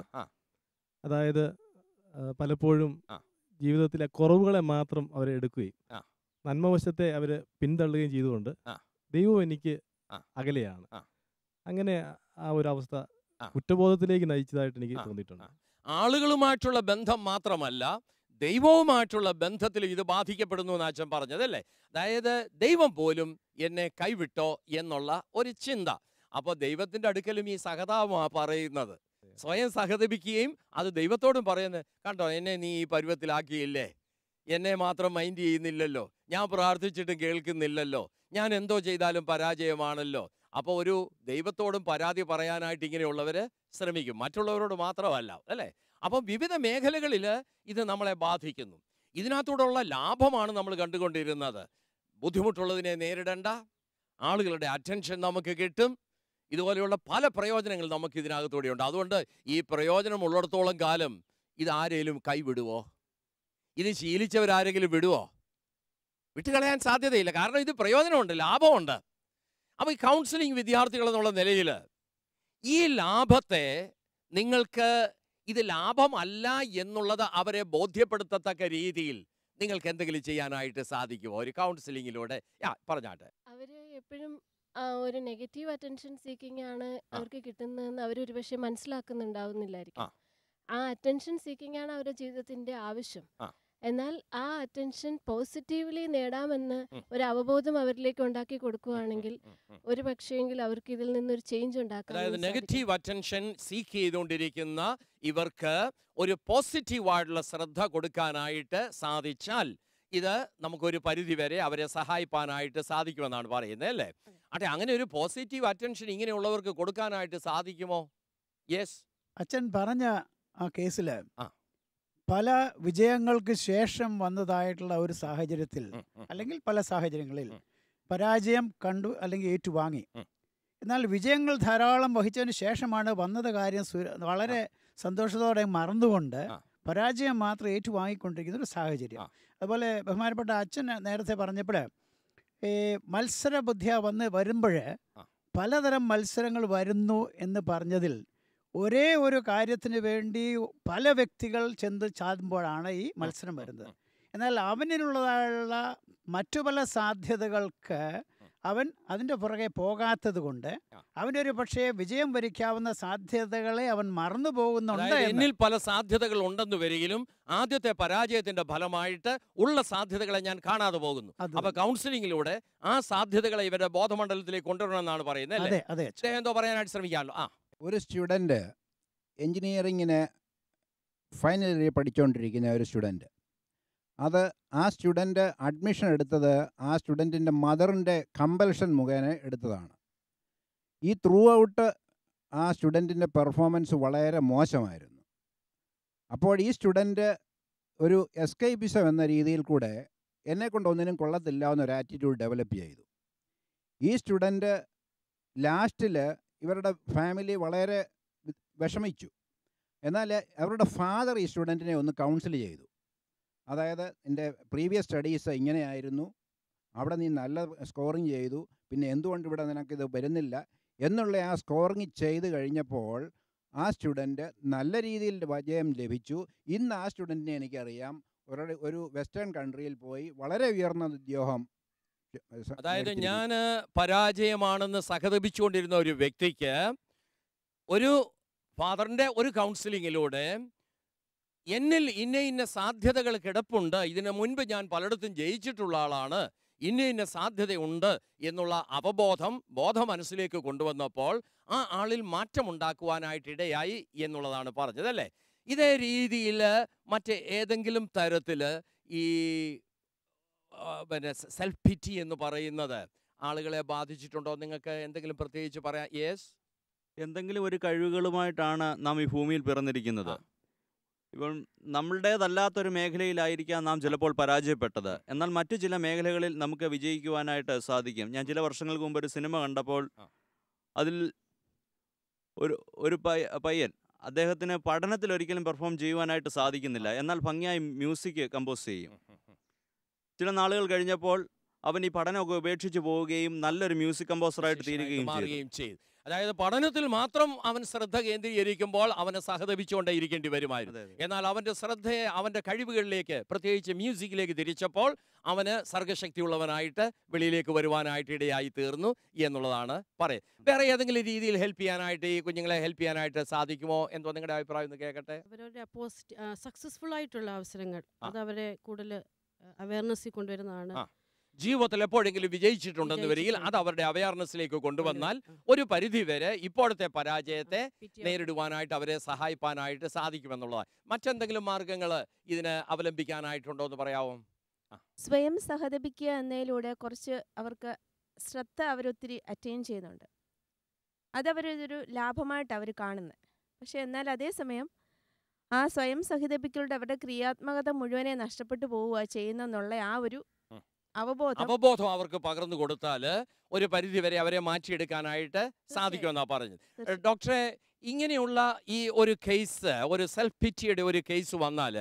അതായത് പലപ്പോഴും ജീവിതത്തിലെ കുറവുകളെ മാത്രം അവരെ എടുക്കുകയും നന്മവശത്തെ അവർ പിന്തള്ളുകയും ചെയ്തുകൊണ്ട് ദൈവം എനിക്ക് അകലെയാണ്. അങ്ങനെ ആ ഒരു അവസ്ഥ കുറ്റബോധത്തിലേക്ക് നയിച്ചതായിട്ട് എനിക്ക് തോന്നിയിട്ടുണ്ട്. ആളുകളുമായിട്ടുള്ള ബന്ധം മാത്രമല്ല, ദൈവവുമായിട്ടുള്ള ബന്ധത്തിൽ ഇത് ബാധിക്കപ്പെടുന്നു എന്ന് അച്ഛൻ പറഞ്ഞതല്ലേ? അതായത് ദൈവം പോലും എന്നെ കൈവിട്ടോ എന്നുള്ള ഒരു ചിന്ത. അപ്പോൾ ദൈവത്തിൻ്റെ അടുക്കലും ഈ സഹതാപമാണ് പറയുന്നത്. സ്വയം സഹതപിക്കുകയും അത് ദൈവത്തോടും പറയുന്നത്, കണ്ടോ എന്നെ നീ ഈ പരുവത്തിലാക്കിയില്ലേ, എന്നെ മാത്രം മൈൻഡ് ചെയ്യുന്നില്ലല്ലോ, ഞാൻ പ്രാർത്ഥിച്ചിട്ടും കേൾക്കുന്നില്ലല്ലോ, ഞാൻ എന്തോ ചെയ്താലും പരാജയമാണല്ലോ. അപ്പോൾ ഒരു ദൈവത്തോടും പരാതി പറയാനായിട്ട് ഇങ്ങനെയുള്ളവർ ശ്രമിക്കും, മറ്റുള്ളവരോട് മാത്രമല്ല, അല്ലേ? അപ്പം വിവിധ മേഖലകളിൽ ഇത് നമ്മളെ ബാധിക്കുന്നു. ഇതിനകത്തൂടെയുള്ള ലാഭമാണ് നമ്മൾ കണ്ടുകൊണ്ടിരുന്നത്. ബുദ്ധിമുട്ടുള്ളതിനെ നേരിടേണ്ട, ആളുകളുടെ അറ്റൻഷൻ നമുക്ക് കിട്ടും, ഇതുപോലെയുള്ള പല പ്രയോജനങ്ങൾ നമുക്ക് ഇതിനകത്തൂടെയുണ്ട്. അതുകൊണ്ട് ഈ പ്രയോജനം ഉള്ളിടത്തോളം കാലം ഇതാരേലും കൈവിടുവോ? ഇത് ശീലിച്ചവരാരെങ്കിലും വിടുവോ? വിട്ടുകളയാൻ സാധ്യതയില്ല. കാരണം ഇത് പ്രയോജനമുണ്ട്, ലാഭമുണ്ട്. അപ്പോൾ ഈ കൗൺസിലിംഗ് വിദ്യാർത്ഥികൾ എന്നുള്ള നിലയിൽ ഈ ലാഭത്തെ നിങ്ങൾക്ക് ഇത് ലാഭമല്ല എന്നുള്ളത് അവരെ ബോധ്യപ്പെടുത്തത്തക്ക രീതിയിൽ നിങ്ങൾക്ക് എന്തെങ്കിലും ചെയ്യാനായിട്ട് സാധിക്കുമോ ഒരു കൗൺസിലിങ്ങിലൂടെ? പറഞ്ഞാട്ടെ. അവർ എപ്പോഴും ഒരു നെഗറ്റീവ് അറ്റൻഷൻ സീക്കിംഗ് ആണ് അവർക്ക് കിട്ടുന്നതെന്ന് അവർ ഒരുപക്ഷെ മനസ്സിലാക്കുന്നുണ്ടാവുന്നില്ലായിരിക്കും. ആ അറ്റൻഷൻ സീക്കിംഗ് ആണ് അവരുടെ ജീവിതത്തിന്റെ ആവശ്യം. എന്നാൽ ആ അറ്റൻഷൻ പോസിറ്റീവ്ലി നേടാമെന്ന് ഒരു അവബോധം അവരിലേക്ക് ഉണ്ടാക്കി കൊടുക്കുകയാണെങ്കിൽ ഒരു പക്ഷേങ്കിൽ അവർക്ക് ഇതിൽ നിന്നൊരു ചേഞ്ച് ഉണ്ടാക്കാം. അതായത് നെഗറ്റീവ് അറ്റൻഷൻ സീക്ക് ചെയ്തുകൊണ്ടിരിക്കുന്ന ഇവർക്ക് ഒരു പോസിറ്റീവായിട്ടുള്ള ശ്രദ്ധ കൊടുക്കാനായിട്ട് സാധിച്ചാൽ ഇത് നമുക്കൊരു പരിധി വരെ അവരെ സഹായിക്കാനായിട്ട് സാധിക്കുമെന്നാണ് പറയുന്നത്, അല്ലേ? അതെ, അങ്ങനെ ഒരു പോസിറ്റീവ് അറ്റൻഷൻ ഇങ്ങനെയുള്ളവർക്ക് കൊടുക്കാനായിട്ട് സാധിക്കുമോ? യെസ്. അച്ഛൻ പറഞ്ഞ ആ കേസിൽ പല വിജയങ്ങൾക്ക് ശേഷം വന്നതായിട്ടുള്ള ഒരു സാഹചര്യത്തിൽ അല്ലെങ്കിൽ പല സാഹചര്യങ്ങളിൽ പരാജയം കണ്ടു അല്ലെങ്കിൽ ഏറ്റുവാങ്ങി. എന്നാൽ വിജയങ്ങൾ ധാരാളം വഹിച്ചതിന് ശേഷമാണ് വന്നത് കാര്യം വളരെ സന്തോഷത്തോടെ മറന്നുകൊണ്ട് പരാജയം മാത്രം ഏറ്റുവാങ്ങിക്കൊണ്ടിരിക്കുന്ന ഒരു സാഹചര്യം. അതുപോലെ ബഹുമാനപ്പെട്ട അച്ഛൻ നേരത്തെ പറഞ്ഞപ്പോൾ ഈ മത്സരബുദ്ധിയ വരുമ്പോൾ പലതരം മത്സരങ്ങൾ വരുന്നു എന്ന് പറഞ്ഞതിൽ ഒരേ ഒരു കാര്യത്തിന് വേണ്ടി പല വ്യക്തികൾ ചെന്ന് ചാടുമ്പോഴാണ് ഈ മത്സരം വരുന്നത്. എന്നാൽ അവനിലുള്ളതായുള്ള മറ്റു പല സാധ്യതകൾക്ക് അവൻ അതിൻ്റെ പുറകെ പോകാത്തത് കൊണ്ട് അവനൊരു പക്ഷേ വിജയം വരിക്കാവുന്ന സാധ്യതകളെ അവൻ മറന്നു പോകുന്നുണ്ട്. എന്നിൽ പല സാധ്യതകൾ ഉണ്ടെന്ന് വരികിലും ആദ്യത്തെ പരാജയത്തിന്റെ ഫലമായിട്ട് ഉള്ള സാധ്യതകളെ ഞാൻ കാണാതെ പോകുന്നു. അപ്പൊ കൗൺസിലിംഗിലൂടെ ആ സാധ്യതകളെ ഇവരുടെ ബോധമണ്ഡലത്തിലേക്ക് കൊണ്ടുവരണമെന്നാണ് പറയുന്നത്. അദ്ദേഹം എന്തോ പറയാനായിട്ട് ശ്രമിക്കാമല്ലോ. ഒരു സ്റ്റുഡൻറ്റ് എൻജിനീയറിങ്ങിന് ഫൈനൽ ഇയർ പഠിച്ചുകൊണ്ടിരിക്കുന്ന ഒരു സ്റ്റുഡൻറ്റ്, അത് ആ സ്റ്റുഡൻറ്റ് അഡ്മിഷൻ എടുത്തത് ആ സ്റ്റുഡൻറ്റിൻ്റെ മദറിൻ്റെ കമ്പൽഷൻ മുഖേന എടുത്തതാണ്. ഈ ത്രൂ ഔട്ട് ആ സ്റ്റുഡൻറ്റിൻ്റെ പെർഫോമൻസ് വളരെ മോശമായിരുന്നു. അപ്പോൾ ഈ സ്റ്റുഡൻറ്റ് ഒരു എസ്കേപ്പിസം എന്ന രീതിയിൽ കൂടെ എന്നെക്കൊണ്ട് ഒന്നിനും കൊള്ളത്തില്ല എന്നൊരു ആറ്റിറ്റ്യൂഡ് ഡെവലപ്പ് ചെയ്തു. ഈ സ്റ്റുഡൻറ്റ് ലാസ്റ്റിൽ ഇവരുടെ ഫാമിലി വളരെ വിഷമിച്ചു. എന്നാൽ അവരുടെ ഫാദർ ഈ സ്റ്റുഡൻറ്റിനെ ഒന്ന് കൗൺസിൽ ചെയ്തു. അതായത് എൻ്റെ പ്രീവിയസ് സ്റ്റഡീസ് ഇങ്ങനെയായിരുന്നു, അവിടെ നീ നല്ല സ്കോറിങ് ചെയ്തു, പിന്നെ എന്തുകൊണ്ട് ഇവിടെ നിനക്കിത് വരുന്നില്ല എന്നുള്ള ആ സ്കോറിങ് ചെയ്ത് കഴിഞ്ഞപ്പോൾ ആ സ്റ്റുഡൻറ്റ് നല്ല രീതിയിൽ വിജയം ലഭിച്ചു. ഇന്ന് ആ സ്റ്റുഡൻറ്റിനെ എനിക്കറിയാം ഒരു വെസ്റ്റേൺ കൺട്രിയിൽ പോയി വളരെ ഉയർന്ന ഉദ്യോഗം. അതായത് ഞാൻ പരാജയമാണെന്ന് സഹതപിച്ചുകൊണ്ടിരുന്ന ഒരു വ്യക്തിക്ക് ഒരു ഫാദറിൻ്റെ ഒരു കൗൺസിലിങ്ങിലൂടെ എന്നിൽ ഇന്ന സാധ്യതകൾ കിടപ്പുണ്ട്, ഇതിനു മുൻപ് ഞാൻ പലയിടത്തും ജയിച്ചിട്ടുള്ള ആളാണ്, ഇന്ന സാധ്യതയുണ്ട് എന്നുള്ള ബോധം മനസ്സിലേക്ക് കൊണ്ടുവന്നപ്പോൾ ആ ആളിൽ മാറ്റമുണ്ടാക്കുവാനായിട്ടിടയായി എന്നുള്ളതാണ് പറഞ്ഞത്, അല്ലേ? ഇതേ രീതിയിൽ മറ്റേതെങ്കിലും തരത്തിൽ ഈ പിന്നെ സെൽഫ് പിറ്റി എന്ന് പറയുന്നത് ആളുകളെ ബാധിച്ചിട്ടുണ്ടോ? നിങ്ങൾക്ക് എന്തെങ്കിലും പ്രത്യേകിച്ച് പറയാം? യെസ്, എന്തെങ്കിലും ഒരു കഴിവുകളുമായിട്ടാണ് നാം ഈ ഭൂമിയിൽ പിറന്നിരിക്കുന്നത്. ഇപ്പം നമ്മളുടേതല്ലാത്തൊരു മേഖലയിലായിരിക്കാം നാം ചിലപ്പോൾ പരാജയപ്പെട്ടത്, എന്നാൽ മറ്റു ചില മേഖലകളിൽ നമുക്ക് വിജയിക്കുവാനായിട്ട് സാധിക്കും. ഞാൻ ചില വർഷങ്ങൾക്ക് മുമ്പ് ഒരു സിനിമ കണ്ടപ്പോൾ അതിൽ ഒരു പയ്യൻ, അദ്ദേഹത്തിന് പഠനത്തിൽ ഒരിക്കലും പെർഫോം ചെയ്യുവാനായിട്ട് സാധിക്കുന്നില്ല, എന്നാൽ ഭംഗിയായി മ്യൂസിക് കമ്പോസ് ചെയ്യും. ചില നാളുകൾ കഴിഞ്ഞപ്പോൾ അവൻ ഈ പഠനമൊക്കെ ഉപേക്ഷിച്ച് പോവുകയും നല്ലൊരു മ്യൂസിക് കമ്പോസറായിട്ട് തീരുകയും ചെയ്തു. അതായത് പഠനത്തിൽ മാത്രം അവൻ ശ്രദ്ധ കേന്ദ്രീകരിക്കുമ്പോൾ അവനെ സഹതപിച്ചുകൊണ്ടേ ഇരിക്കേണ്ടി വരുമായിരുന്നു. എന്നാൽ അവൻ്റെ ശ്രദ്ധയെ അവൻ്റെ കഴിവുകളിലേക്ക്, പ്രത്യേകിച്ച് മ്യൂസിക്കിലേക്ക് തിരിച്ചപ്പോൾ അവന് സർഗശക്തിയുള്ളവനായിട്ട് വെളിയിലേക്ക് വരുവാനായിട്ട് ഇടയായി തീർന്നു എന്നുള്ളതാണ് പറയുന്നത്. വേറെ ഏതെങ്കിലും രീതിയിൽ ഹെൽപ്പ് ചെയ്യാനായിട്ട്, ഈ കുഞ്ഞുങ്ങളെ ഹെൽപ്പ് ചെയ്യാനായിട്ട് സാധിക്കുമോ എന്തോ നിങ്ങളുടെ അഭിപ്രായം ഒന്ന് കേൾക്കട്ടെ. അവരുടെ സക്സസ്ഫുൾ ആയിട്ടുള്ള അവസരങ്ങൾ അത് അവരെ കൂടുതൽ അവയർനെസ്സിൽ കൊണ്ടുവരുന്നതാണ്. ജീവിതത്തിൽ എപ്പോഴെങ്കിലും വിജയിച്ചിട്ടുണ്ടെന്ന് വരികിൽ അത് അവരുടെ അവയർനെസ്സിലേക്ക് കൊണ്ടുവന്നാൽ ഒരു പരിധി വരെ ഇപ്പോഴത്തെ പരാജയത്തെ നേരിടുവാനായിട്ട് അവരെ സഹായിക്കാനായിട്ട് സാധിക്കുമെന്നുള്ളതാണ്. മറ്റെന്തെങ്കിലും മാർഗങ്ങൾ ഇതിന് അവലംബിക്കാനായിട്ടുണ്ടോ എന്ന് പറയാമോ? സ്വയം സഹതപിക്കുക എന്നതിലൂടെ കുറച്ച് അവർക്ക് ശ്രദ്ധ അവരൊത്തിരി അറ്റൈൻ ചെയ്യുന്നുണ്ട്. അതവരൊരു ലാഭമായിട്ട് അവർ കാണുന്നത്. പക്ഷെ എന്നാൽ അതേസമയം ആ സ്വയം സഹതപിക്കലുടെ അവരുടെ ക്രിയാത്മകത മുഴുവനെ നഷ്ടപ്പെട്ടു പോവുക ചെയ്യുന്നെന്നുള്ള ആ ഒരു അവബോധം അവർക്ക് പകർന്നു കൊടുത്താൽ ഒരു പരിധി വരെ അവരെ മാറ്റിയെടുക്കാനായിട്ട് സാധിക്കുമെന്നാണ് പറഞ്ഞത്. ഡോക്ടറെ, ഇങ്ങനെയുള്ള ഈ ഒരു കേസ്, ഒരു സെൽഫ് പിറ്റിയുടെ ഒരു കേസ് വന്നാൽ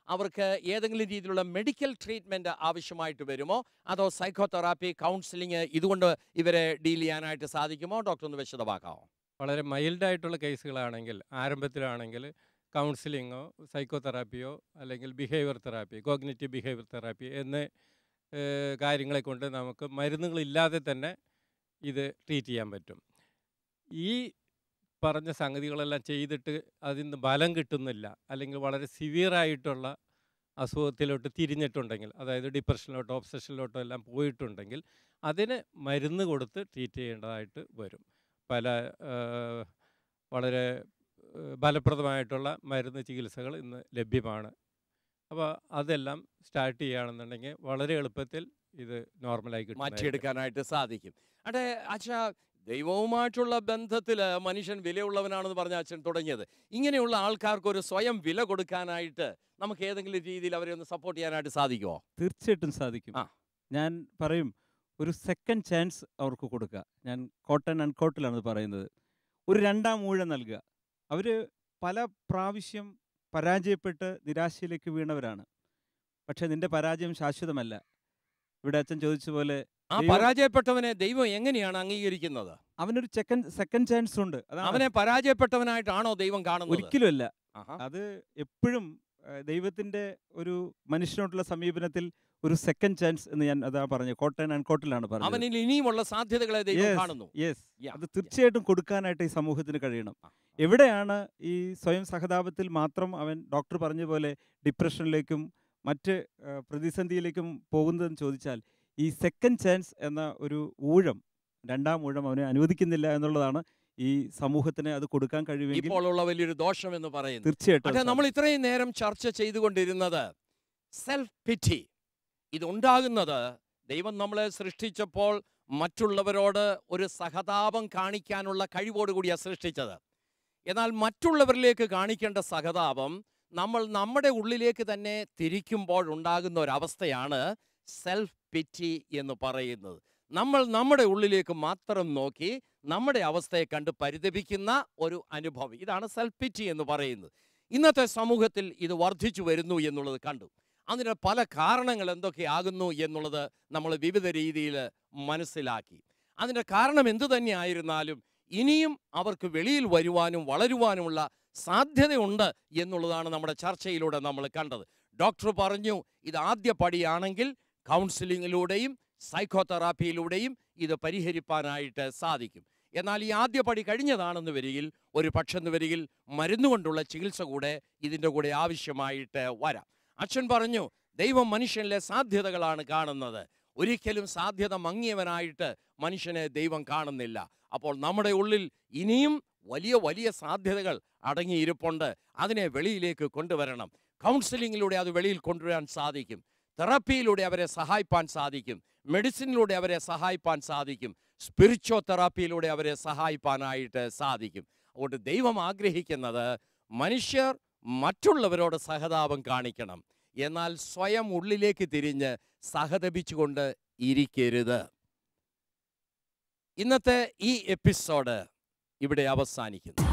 അവർക്ക് ഏതെങ്കിലും രീതിയിലുള്ള മെഡിക്കൽ ട്രീറ്റ്മെൻറ്റ് ആവശ്യമായിട്ട് വരുമോ? അതോ സൈക്കോതെറാപ്പി, കൗൺസിലിംഗ് ഇതുകൊണ്ട് ഇവരെ ഡീൽ ചെയ്യാനായിട്ട് സാധിക്കുമോ? ഡോക്ടർ ഒന്ന് വിശദമാക്കാമോ? വളരെ മൈൽഡായിട്ടുള്ള കേസുകളാണെങ്കിൽ, ആരംഭത്തിലാണെങ്കിൽ കൗൺസിലിങ്ങോ സൈക്കോതെറാപ്പിയോ അല്ലെങ്കിൽ behaviour therapy, cognitive behaviour therapy എന്ന കാര്യങ്ങളെ കൊണ്ട് നമുക്ക് മരുന്നുകളില്ലാതെ തന്നെ ഇത് ട്രീറ്റ് ചെയ്യാൻ പറ്റും. ഈ പറഞ്ഞ സംഗതികളെല്ലാം ചെയ്തിട്ട് അതിൽ നിന്ന് ബലം കിട്ടുന്നില്ല, അല്ലെങ്കിൽ വളരെ സിവിയറായിട്ടുള്ള അസുഖത്തിലോട്ട് തിരിഞ്ഞിട്ടുണ്ടെങ്കിൽ, അതായത് ഡിപ്രഷനിലോട്ടോ ഒബ്സഷനിലോട്ടോ എല്ലാം പോയിട്ടുണ്ടെങ്കിൽ അതിന് മരുന്ന് കൊടുത്ത് ട്രീറ്റ് ചെയ്യേണ്ടതായിട്ട് വരും. വളരെ ഫലപ്രദമായിട്ടുള്ള മരുന്ന് ചികിത്സകൾ ഇന്ന് ലഭ്യമാണ്. അപ്പോൾ അതെല്ലാം സ്റ്റാർട്ട് ചെയ്യുകയാണെന്നുണ്ടെങ്കിൽ വളരെ എളുപ്പത്തിൽ ഇത് നോർമലായി മാറ്റിയെടുക്കാനായിട്ട് സാധിക്കും. അതെ അച്ഛാ, ദൈവവുമായിട്ടുള്ള ബന്ധത്തിൽ മനുഷ്യൻ വിലയുള്ളവനാണെന്ന് പറഞ്ഞ അച്ഛൻ തുടങ്ങിയത്. ഇങ്ങനെയുള്ള ആൾക്കാർക്ക് ഒരു സ്വയം വില കൊടുക്കാനായിട്ട് നമുക്ക് ഏതെങ്കിലും രീതിയിൽ അവരെ ഒന്ന് സപ്പോർട്ട് ചെയ്യാനായിട്ട് സാധിക്കുമോ? തീർച്ചയായിട്ടും സാധിക്കും. ഞാൻ പറയും, ഒരു സെക്കൻഡ് ചാൻസ് അവർക്ക് കൊടുക്കുക. ഞാൻ കോട്ട് ആൻഡ് അൺകോട്ടിലാണ് പറയുന്നത്. ഒരു രണ്ടാം ഊഴം നൽകുക. അവർ പല പ്രാവശ്യം പരാജയപ്പെട്ട് നിരാശയിലേക്ക് വീണവരാണ്. പക്ഷെ നിന്റെ പരാജയം ശാശ്വതമല്ല. ഇവിടെ അച്ഛൻ ചോദിച്ച പോലെ ആ പരാജയപ്പെട്ടവനെ ദൈവം എങ്ങനെയാണ് അംഗീകരിക്കുന്നത്? അവനൊരു സെക്കൻഡ് ചാൻസ് ഉണ്ട്. അവനെ പരാജയപ്പെട്ടവനായിട്ടാണോ ദൈവം കാണുന്നത്? ഒരിക്കലുമല്ല. അത് എപ്പോഴും ദൈവത്തിന്റെ ഒരു മനുഷ്യനോടുള്ള സമീപനത്തിൽ ഒരു സെക്കൻഡ് ചാൻസ് എന്ന് ഞാൻ അതാ പറഞ്ഞു, കോട്ട് ആൻഡ് അൺകോട്ടിലാണ് പറഞ്ഞത്. അവനിൽ ഇനിയുമുള്ള സാധ്യതകളെ ദൈവം കാണുന്നു. അത് തീർച്ചയായിട്ടും കൊടുക്കാനായിട്ട് ഈ സമൂഹത്തിന് കഴിയണം. എവിടെയാണ് ഈ സ്വയം സഹതാപത്തിൽ മാത്രം അവൻ ഡോക്ടർ പറഞ്ഞ പോലെ ഡിപ്രഷനിലേക്കും മറ്റ് പ്രതിസന്ധിയിലേക്കും പോകുന്നതെന്ന് ചോദിച്ചാൽ, ഈ സെക്കൻഡ് ചാൻസ് എന്ന ഒരു ഊഴം, രണ്ടാം ഊഴം അവനെ അനുവദിക്കുന്നില്ല എന്നുള്ളതാണ് ഈ സമൂഹത്തിന് അത് കൊടുക്കാൻ കഴിയുമെങ്കിൽ ഇപ്പോഴുള്ള വലിയൊരു ദോഷം എന്ന് പറയുന്നത്. തീർച്ചയായിട്ടും നമ്മൾ ഇത്രയും നേരം ചർച്ച ചെയ്തുകൊണ്ടിരുന്നത് സെൽഫ് പിറ്റി. ഇതുണ്ടാകുന്നത് ദൈവം നമ്മളെ സൃഷ്ടിച്ചപ്പോൾ മറ്റുള്ളവരോട് ഒരു സഹതാപം കാണിക്കാനുള്ള കഴിവോടുകൂടിയാണ് സൃഷ്ടിച്ചത്. എന്നാൽ മറ്റുള്ളവരിലേക്ക് കാണിക്കേണ്ട സഹതാപം നമ്മൾ നമ്മുടെ ഉള്ളിലേക്ക് തന്നെ തിരിക്കുമ്പോഴുണ്ടാകുന്ന ഒരവസ്ഥയാണ് സെൽഫ് പിറ്റി എന്ന് പറയുന്നത്. നമ്മൾ നമ്മുടെ ഉള്ളിലേക്ക് മാത്രം നോക്കി നമ്മുടെ അവസ്ഥയെ കണ്ട് പരിതപിക്കുന്ന ഒരു അനുഭവം, ഇതാണ് സെൽഫ് പിറ്റി എന്ന് പറയുന്നത്. ഇന്നത്തെ സമൂഹത്തിൽ ഇത് വർദ്ധിച്ചു വരുന്നു എന്നുള്ളത് കണ്ടു. അതിന് പല കാരണങ്ങൾ എന്തൊക്കെയാകുന്നു എന്നുള്ളത് നമ്മൾ വിവിധ രീതിയിൽ മനസ്സിലാക്കി. അതിൻ്റെ കാരണം എന്തു തന്നെയായിരുന്നാലും ഇനിയും അവർക്ക് വെളിയിൽ വരുവാനും വളരുവാനുമുള്ള സാധ്യതയുണ്ട് എന്നുള്ളതാണ് നമ്മുടെ ചർച്ചയിലൂടെ നമ്മൾ കണ്ടത്. ഡോക്ടർ പറഞ്ഞു ഇത് ആദ്യ പടിയാണെങ്കിൽ കൗൺസിലിങ്ങിലൂടെയും സൈക്കോതെറാപ്പിയിലൂടെയും ഇത് പരിഹരിക്കാനായിട്ട് സാധിക്കും. എന്നാൽ ഈ ആദ്യ പടി കഴിഞ്ഞതാണെന്ന് വരികിൽ ഒരു പക്ഷെന്ന് വരികിൽ മരുന്നുകൊണ്ടുള്ള ചികിത്സ കൂടെ ഇതിൻ്റെ കൂടെ ആവശ്യമായിട്ട് വരാം. അച്ഛൻ പറഞ്ഞു ദൈവം മനുഷ്യനിലെ സാധ്യതകളാണ് കാണുന്നത്, ഒരിക്കലും സാധ്യത മങ്ങിയവനായിട്ട് മനുഷ്യനെ ദൈവം കാണുന്നില്ല. അപ്പോൾ നമ്മുടെ ഉള്ളിൽ ഇനിയും വലിയ വലിയ സാധ്യതകൾ അടങ്ങിയിരിപ്പുണ്ട്. അതിനെ വെളിയിലേക്ക് കൊണ്ടുവരണം. കൗൺസിലിങ്ങിലൂടെ അത് വെളിയിൽ കൊണ്ടുവരാൻ സാധിക്കും. തെറാപ്പിയിലൂടെ അവരെ സഹായിപ്പാൻ സാധിക്കും. മെഡിസിനിലൂടെ അവരെ സഹായിപ്പാൻ സാധിക്കും. സ്പിരിച്വൽ തെറാപ്പിയിലൂടെ അവരെ സഹായിപ്പാനായിട്ട് സാധിക്കും. അതുകൊണ്ട് ദൈവം ആഗ്രഹിക്കുന്നത് മനുഷ്യർ മറ്റുള്ളവരോട് സഹതാപം കാണിക്കണം, എന്നാൽ സ്വയം ഉള്ളിലേക്ക് തിരിഞ്ഞ് സഹതപിച്ചുകൊണ്ട് ഇരിക്കരുത്. ഇന്നത്തെ ഈ എപ്പിസോഡ് ഇവിടെ അവസാനിക്കുന്നു.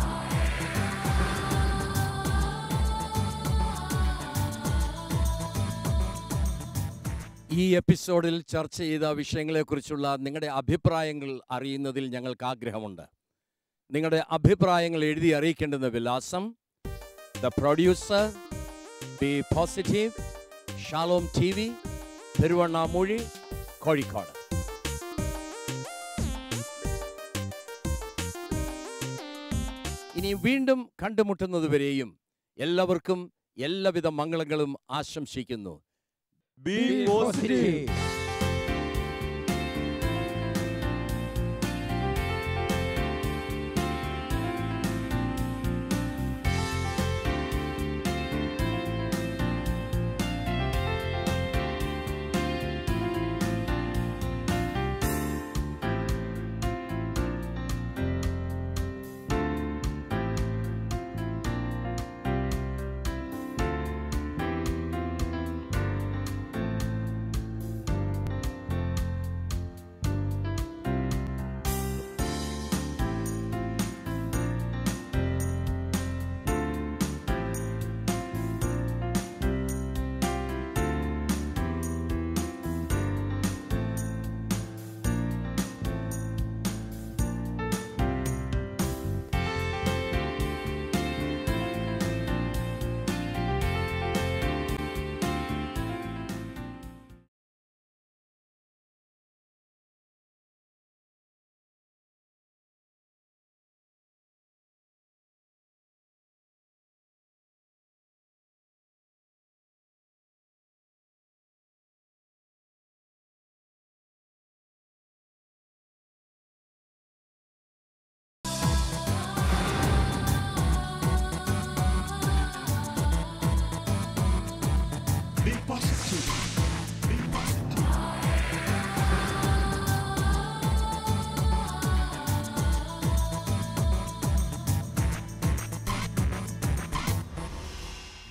ഈ എപ്പിസോഡിൽ ചർച്ച ചെയ്ത വിഷയങ്ങളെക്കുറിച്ചുള്ള നിങ്ങളുടെ അഭിപ്രായങ്ങൾ അറിയുന്നതിൽ ഞങ്ങൾക്ക് ആഗ്രഹമുണ്ട്. നിങ്ങളുടെ അഭിപ്രായങ്ങൾ എഴുതി അറിയിക്കേണ്ടുന്ന വിലാസം the producer, B positive, Shalom TV, Thiruvannamoozhi, Kozhikode. ഇനി വീണ്ടും കണ്ടുമുട്ടുന്നതുവരെയും എല്ലാവർക്കും എല്ലാവിധ മംഗളങ്ങളും ആശംസിക്കുന്നു. Be positive.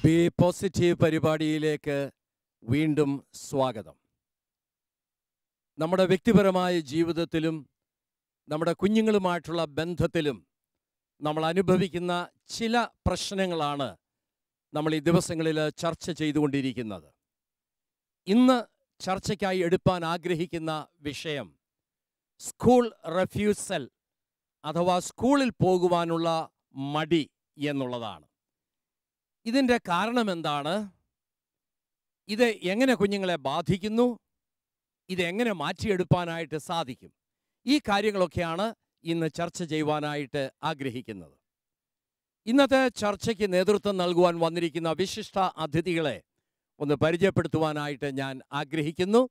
ബി പോസിറ്റീവ് പരിപാടിയിലേക്ക് വീണ്ടും സ്വാഗതം. നമ്മുടെ വ്യക്തിപരമായ ജീവിതത്തിലും നമ്മുടെ കുഞ്ഞുങ്ങളുമായിട്ടുള്ള ബന്ധത്തിലും നമ്മൾ അനുഭവിക്കുന്ന ചില പ്രശ്നങ്ങളാണ് നമ്മൾ ഈ ദിവസങ്ങളിൽ ചർച്ച ചെയ്തുകൊണ്ടിരിക്കുന്നത്. ഇന്ന് ചർച്ചയ്ക്കായി എടുപ്പാൻ ആഗ്രഹിക്കുന്ന വിഷയം സ്കൂൾ റെഫ്യൂസൽ അഥവാ സ്കൂളിൽ പോകുവാനുള്ള മടി എന്നുള്ളതാണ്. ഇതിൻ്റെ കാരണം എന്താണ്? ഇത് എങ്ങനെ കുഞ്ഞുങ്ങളെ ബാധിക്കുന്നു? ഇതെങ്ങനെ മാറ്റിയെടുപ്പാനായിട്ട് സാധിക്കും? ഈ കാര്യങ്ങളൊക്കെയാണ് ഇന്ന് ചർച്ച ചെയ്യുവാനായിട്ട് ആഗ്രഹിക്കുന്നത്. ഇന്നത്തെ ചർച്ചയ്ക്ക് നേതൃത്വം നൽകുവാൻ വന്നിരിക്കുന്ന വിശിഷ്ട അതിഥികളെ ഒന്ന് പരിചയപ്പെടുത്തുവാനായിട്ട് ഞാൻ ആഗ്രഹിക്കുന്നു.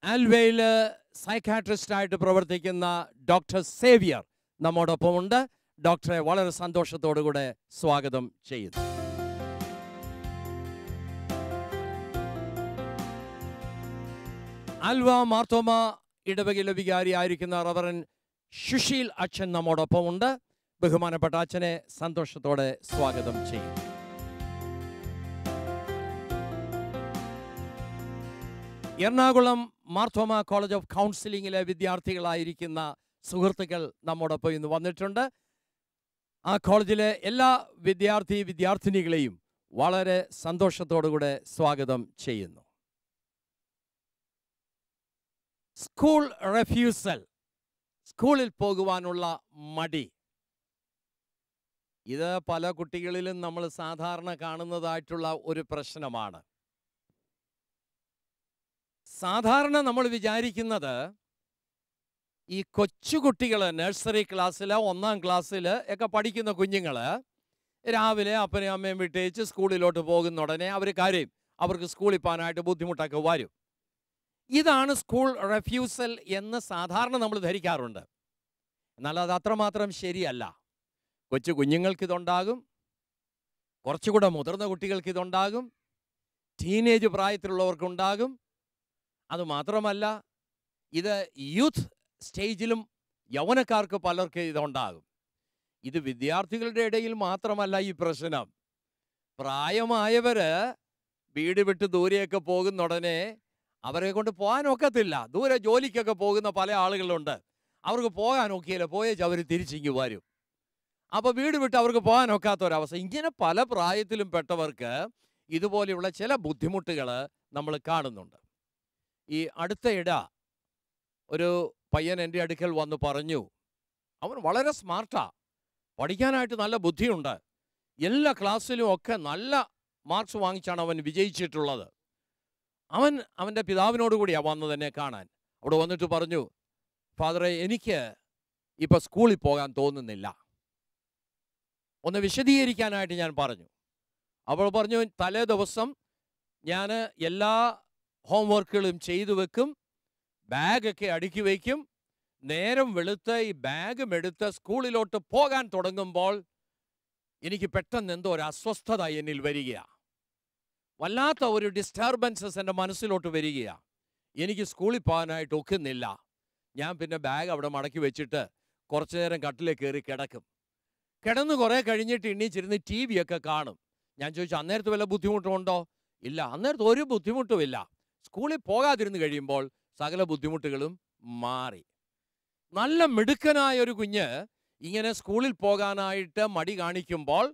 ആൽവയിൽ സൈക്കാട്രിസ്റ്റായിട്ട് പ്രവർത്തിക്കുന്ന ഡോക്ടർ സേവിയർ നമ്മോടൊപ്പമുണ്ട്. ഡോക്ടറെ വളരെ സന്തോഷത്തോടുകൂടെ സ്വാഗതം ചെയ്യുന്നു. ആൽവ മാർത്തോമ ഇടവകയിലെ വികാരിയായിരിക്കുന്ന റവറൻ സുശീൽ അച്ഛൻ നമ്മോടൊപ്പം ഉണ്ട്. ബഹുമാനപ്പെട്ട അച്ഛനെ സന്തോഷത്തോടെ സ്വാഗതം ചെയ്യും. എറണാകുളം മാർത്തോമ കോളേജ് ഓഫ് കൗൺസിലിംഗിലെ വിദ്യാർത്ഥികളായിരിക്കുന്ന സുഹൃത്തുക്കൾ നമ്മോടൊപ്പം ഇന്ന് വന്നിട്ടുണ്ട്. ആ കോളേജിലെ എല്ലാ വിദ്യാർത്ഥിനികളെയും വളരെ സന്തോഷത്തോടുകൂടെ സ്വാഗതം ചെയ്യുന്നു. സ്കൂൾ റെഫ്യൂസൽ, സ്കൂളിൽ പോകുവാനുള്ള മടി, ഇത് പല കുട്ടികളിലും നമ്മൾ സാധാരണ കാണുന്നതായിട്ടുള്ള ഒരു പ്രശ്നമാണ്. സാധാരണ നമ്മൾ വിചാരിക്കുന്നത് ഈ കൊച്ചുകുട്ടികൾ നഴ്സറി ക്ലാസ്സിൽ 1ാം ക്ലാസ്സിൽ ഒക്കെ പഠിക്കുന്ന കുഞ്ഞുങ്ങൾ രാവിലെ അപ്പനെയും അമ്മയും വിട്ടേച്ച് സ്കൂളിലോട്ട് പോകുന്ന ഉടനെ അവർ കരയും, അവർക്ക് സ്കൂളിൽ പോകാനായിട്ട് ബുദ്ധിമുട്ടൊക്കെ വരും. ഇതാണ് സ്കൂൾ റെഫ്യൂസൽ എന്ന് സാധാരണ നമ്മൾ ധരിക്കാറുണ്ട്. എന്നാൽ അത് അത്രമാത്രം ശരിയല്ല. കൊച്ചു കുഞ്ഞുങ്ങൾക്ക് ഇതുണ്ടാകും, കുറച്ചുകൂടെ മുതിർന്ന കുട്ടികൾക്ക് ഇതുണ്ടാകും, ടീനേജ് പ്രായത്തിലുള്ളവർക്കുണ്ടാകും. അതുമാത്രമല്ല, ഇത് യൂത്ത് സ്റ്റേജിലും യൗവനക്കാർക്ക് പലർക്ക് ഇതുണ്ടാകും. ഇത് വിദ്യാർത്ഥികളുടെ ഇടയിൽ മാത്രമല്ല ഈ പ്രശ്നം. പ്രായമായവർ വീട് വിട്ട് ദൂരെയൊക്കെ പോകുന്ന ഉടനെ അവരെ കൊണ്ട് പോകാനൊക്കത്തില്ല. ദൂരെ ജോലിക്കൊക്കെ പോകുന്ന പല ആളുകളുണ്ട്. അവർക്ക് പോകാനൊക്കെയില്ല, പോയേച്ച് അവർ തിരിച്ചിങ്ങ് വരും. അപ്പോൾ വീട് വിട്ട് അവർക്ക് പോകാനൊക്കാത്തൊരവസ്ഥ. ഇങ്ങനെ പല പ്രായത്തിലും പെട്ടവർക്ക് ഇതുപോലെയുള്ള ചില ബുദ്ധിമുട്ടുകൾ നമ്മൾ കാണുന്നുണ്ട്. ഈ അടുത്തയിട ഒരു പയ്യൻ എൻ്റെ അടുക്കൽ വന്ന് പറഞ്ഞു, അവൻ വളരെ സ്മാർട്ടാ, പഠിക്കാനായിട്ട് നല്ല ബുദ്ധിയുണ്ട്, എല്ലാ ക്ലാസ്സിലും ഒക്കെ നല്ല മാർക്സ് വാങ്ങിച്ചാണ് അവൻ വിജയിച്ചിട്ടുള്ളത്. അവൻ്റെ പിതാവിനോട് കൂടിയാണ് വന്നത് എന്നെ കാണാൻ. അവിടെ വന്നിട്ട് പറഞ്ഞു, ഫാദറെ, എനിക്ക് ഇപ്പം സ്കൂളിൽ പോകാൻ തോന്നുന്നില്ല, ഒന്ന് വിശദീകരിക്കാനായിട്ട് ഞാൻ പറഞ്ഞു. അപ്പോൾ പറഞ്ഞു, തലേ ദിവസം ഞാൻ എല്ലാ ഹോംവർക്കുകളും ചെയ്തു വെക്കും, ബാഗൊക്കെ അടുക്കി വയ്ക്കും, നേരം വെളുത്ത് ഈ ബാഗും എടുത്ത് സ്കൂളിലോട്ട് പോകാൻ തുടങ്ങുമ്പോൾ എനിക്ക് പെട്ടെന്ന് എന്തോ ഒരു അസ്വസ്ഥത എന്നിൽ വരികയാണ്, വല്ലാത്ത ഒരു ഡിസ്റ്റർബൻസസ് എൻ്റെ മനസ്സിലോട്ട് വരികയാണ്. എനിക്ക് സ്കൂളിൽ പോകാനായിട്ട് ഒക്കുന്നില്ല. ഞാൻ പിന്നെ ബാഗ് അവിടെ മടക്കി വെച്ചിട്ട് കുറച്ചു നേരം കട്ടിലേക്ക് കയറി കിടക്കും. കിടന്ന് കുറേ കഴിഞ്ഞിട്ട് എണ്ണീച്ചിരുന്ന് ടി വി ഒക്കെ കാണും. ഞാൻ ചോദിച്ചു, അന്നേരത്ത് വല്ല ബുദ്ധിമുട്ടുണ്ടോ? ഇല്ല, അന്നേരത്ത് ഒരു ബുദ്ധിമുട്ടുമില്ല. സ്കൂളിൽ പോകാതിരുന്ന് കഴിയുമ്പോൾ സകല ബുദ്ധിമുട്ടുകളും മാറി. നല്ല മിടുക്കനായ ഒരു കുഞ്ഞ് ഇങ്ങനെ സ്കൂളിൽ പോകാനായിട്ട് മടി കാണിക്കുമ്പോൾ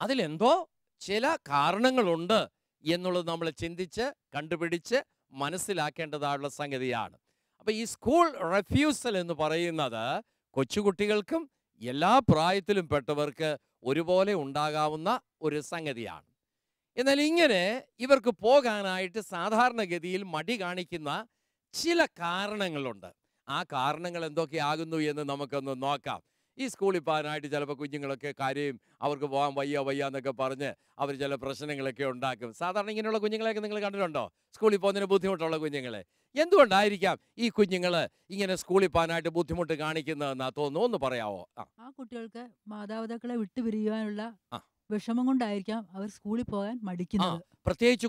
അതിലെന്തോ ചില കാരണങ്ങളുണ്ട് എന്നുള്ളത് നമ്മൾ ചിന്തിച്ച് കണ്ടുപിടിച്ച് മനസ്സിലാക്കേണ്ടതായുള്ള സംഗതിയാണ്. അപ്പോൾ ഈ സ്കൂൾ റെഫ്യൂസൽ എന്ന് പറയുന്നത് കൊച്ചുകുട്ടികൾക്കും എല്ലാ പ്രായത്തിലും പെട്ടവർക്ക് ഒരുപോലെ ഉണ്ടാകാവുന്ന ഒരു സംഗതിയാണ്. എന്നാൽ ഇങ്ങനെ ഇവർക്ക് പോകാനായിട്ട് സാധാരണഗതിയിൽ മടി കാണിക്കുന്ന ചില കാരണങ്ങളുണ്ട്. ആ കാരണങ്ങൾ എന്തൊക്കെയാകുന്നു എന്ന് നമുക്കൊന്ന് നോക്കാം. ഈ സ്കൂളിൽ പോകാനായിട്ട് ചിലപ്പോൾ കുഞ്ഞുങ്ങളൊക്കെ കരയും, അവർക്ക് പോകാൻ വയ്യ എന്നൊക്കെ പറഞ്ഞ് അവർ ചില പ്രശ്നങ്ങളൊക്കെ ഉണ്ടാക്കും. സാധാരണ ഇങ്ങനെയുള്ള കുഞ്ഞുങ്ങളെയൊക്കെ നിങ്ങൾ കണ്ടിട്ടുണ്ടോ? സ്കൂളിൽ പോകുന്നതിന് ബുദ്ധിമുട്ടുള്ള കുഞ്ഞുങ്ങളെ. എന്തുകൊണ്ടായിരിക്കാം ഈ കുഞ്ഞുങ്ങൾ ഇങ്ങനെ സ്കൂളിൽ പോകാനായിട്ട് ബുദ്ധിമുട്ട് കാണിക്കുന്നതെന്നാ തോന്നുന്നു? ഒന്ന് പറയാവോ? ആ കുട്ടികൾക്ക് മാതാപിതാക്കളെ വിട്ടുപിരിയുവാനുള്ള വിഷമം കൊണ്ടായിരിക്കാം അവർ സ്കൂളിൽ പോകാൻ മടിക്കുന്നത്. പ്രത്യേകിച്ച്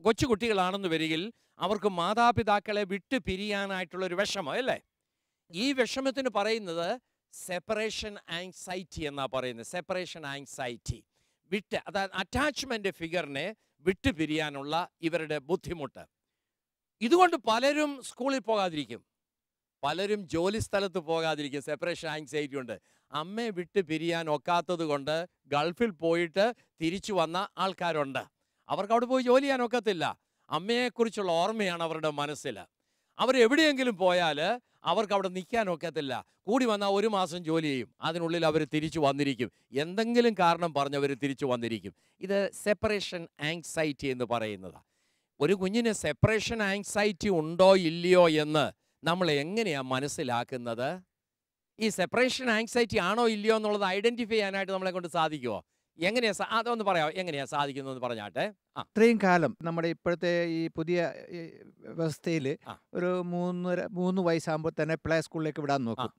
കൊച്ചു കുട്ടികളാണെന്ന് വരികിൽ അവർക്ക് മാതാപിതാക്കളെ വിട്ടു പിരിയാനായിട്ടുള്ള ഒരു വിഷമം, അല്ലേ? ഈ വിഷമത്തിന് പറയുന്നത് സെപ്പറേഷൻ ആങ്സൈറ്റി എന്നാ പറയുന്നത്. സെപ്പറേഷൻ ആങ്സൈറ്റി, അതായത് അറ്റാച്ച്മെന്റ് ഫിഗറിനെ വിട്ടു പിരിയാനുള്ള ഇവരുടെ ബുദ്ധിമുട്ട്. ഇതുകൊണ്ട് പലരും സ്കൂളിൽ പോകാതിരിക്കും, പലരും ജോലി സ്ഥലത്ത് പോകാതിരിക്കും. സെപ്പറേഷൻ ആങ്സൈറ്റി ഉണ്ട്. അമ്മയെ വിട്ട് പിരിയാൻ ഒക്കാത്തത് കൊണ്ട് ഗൾഫിൽ പോയിട്ട് തിരിച്ചു വന്ന ആൾക്കാരുണ്ട്. അവർക്ക് അവിടെ പോയി ജോലി ചെയ്യാൻ ഒക്കത്തില്ല. അമ്മയെക്കുറിച്ചുള്ള ഓർമ്മയാണ് അവരുടെ മനസ്സിൽ. അവർ എവിടെയെങ്കിലും പോയാൽ അവർക്ക് അവിടെ നിൽക്കാൻ ഒക്കത്തില്ല. കൂടി വന്നാൽ 1 മാസം ജോലി ചെയ്യും, അതിനുള്ളിൽ അവർ തിരിച്ചു വന്നിരിക്കും. എന്തെങ്കിലും കാരണം പറഞ്ഞവർ തിരിച്ചു വന്നിരിക്കും. ഇത് സെപ്പറേഷൻ ആങ്സൈറ്റി എന്ന് പറയുന്നതാണ്. ഒരു കുഞ്ഞിന് സെപ്പറേഷൻ ആങ്സൈറ്റി ഉണ്ടോ ഇല്ലയോ എന്ന് നമ്മൾ എങ്ങനെയാണ് മനസ്സിലാക്കുന്നത്? ഈ സെപ്പറേഷൻ ആങ്സൈറ്റി ആണോ ഇല്ലയോ എന്നുള്ളത് ഐഡൻറ്റിഫൈ ചെയ്യാനായിട്ട് നമ്മളെ കൊണ്ട് സാധിക്കുമോ? എങ്ങനെയാ അതൊന്ന് പറയാമോ? എങ്ങനെയാ സാധിക്കുന്നതെന്ന് പറഞ്ഞാട്ടെ. ഇത്രയും കാലം നമ്മുടെ ഇപ്പോഴത്തെ ഈ പുതിയ വ്യവസ്ഥയിൽ ഒരു 3 വയസ്സാകുമ്പോൾ തന്നെ പ്ലേ സ്കൂളിലേക്ക് വിടാൻ നോക്കും.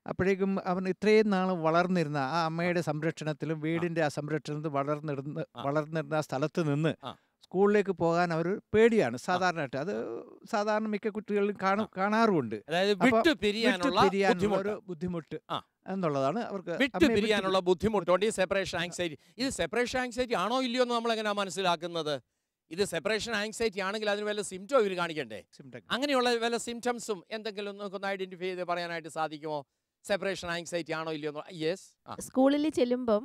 അപ്പോഴേക്കും അവൻ ഇത്രയും നാൾ വളർന്നിരുന്ന ആ അമ്മയുടെ സംരക്ഷണത്തിലും വീടിൻ്റെ ആ സംരക്ഷണത്തിൽ വളർന്നിരുന്ന സ്ഥലത്ത് നിന്ന് സ്കൂളിലേക്ക് പോകാൻ അവർ പേടിയാണ് സാധാരണയായിട്ട്. അത് സാധാരണ മിക്ക കുട്ടികളിലും കാണാറുമുണ്ട്. അതായത് അപ്പോൾ വിട്ടു പിരിയാനുള്ള ഒരു ബുദ്ധിമുട്ട് എന്നുള്ളതാണ് അവർക്ക്. വിട്ടു പിരിയാനുള്ള ബുദ്ധിമുട്ടുണ്ട് ഈ സെപ്പറേഷൻ ആങ്സൈറ്റി. ഇത് സെപ്പറേഷൻ ആങ്സൈറ്റി ആണോ ഇല്ലയോ എന്ന് നമ്മൾ എങ്ങനെയാണ് മനസ്സിലാക്കുന്നത്? ഇത് സെപ്പറേഷൻ ആങ്സൈറ്റി ആണെങ്കിൽ അതിന് വല്ല സിംറ്റം ഇവർ കാണിക്കണ്ടേ? അങ്ങനെയുള്ള വല്ല സിംറ്റംസും എന്തെങ്കിലും നമുക്കൊന്ന് ഐഡന്റിഫൈ ചെയ്ത് പറയാനായിട്ട് സാധിക്കുമോ? സെപ്പറേഷൻ ആങ്സൈറ്റി ആണോ ഇല്ലയോ? യെസ്. സ്കൂളിൽ ചെല്ലുമ്പം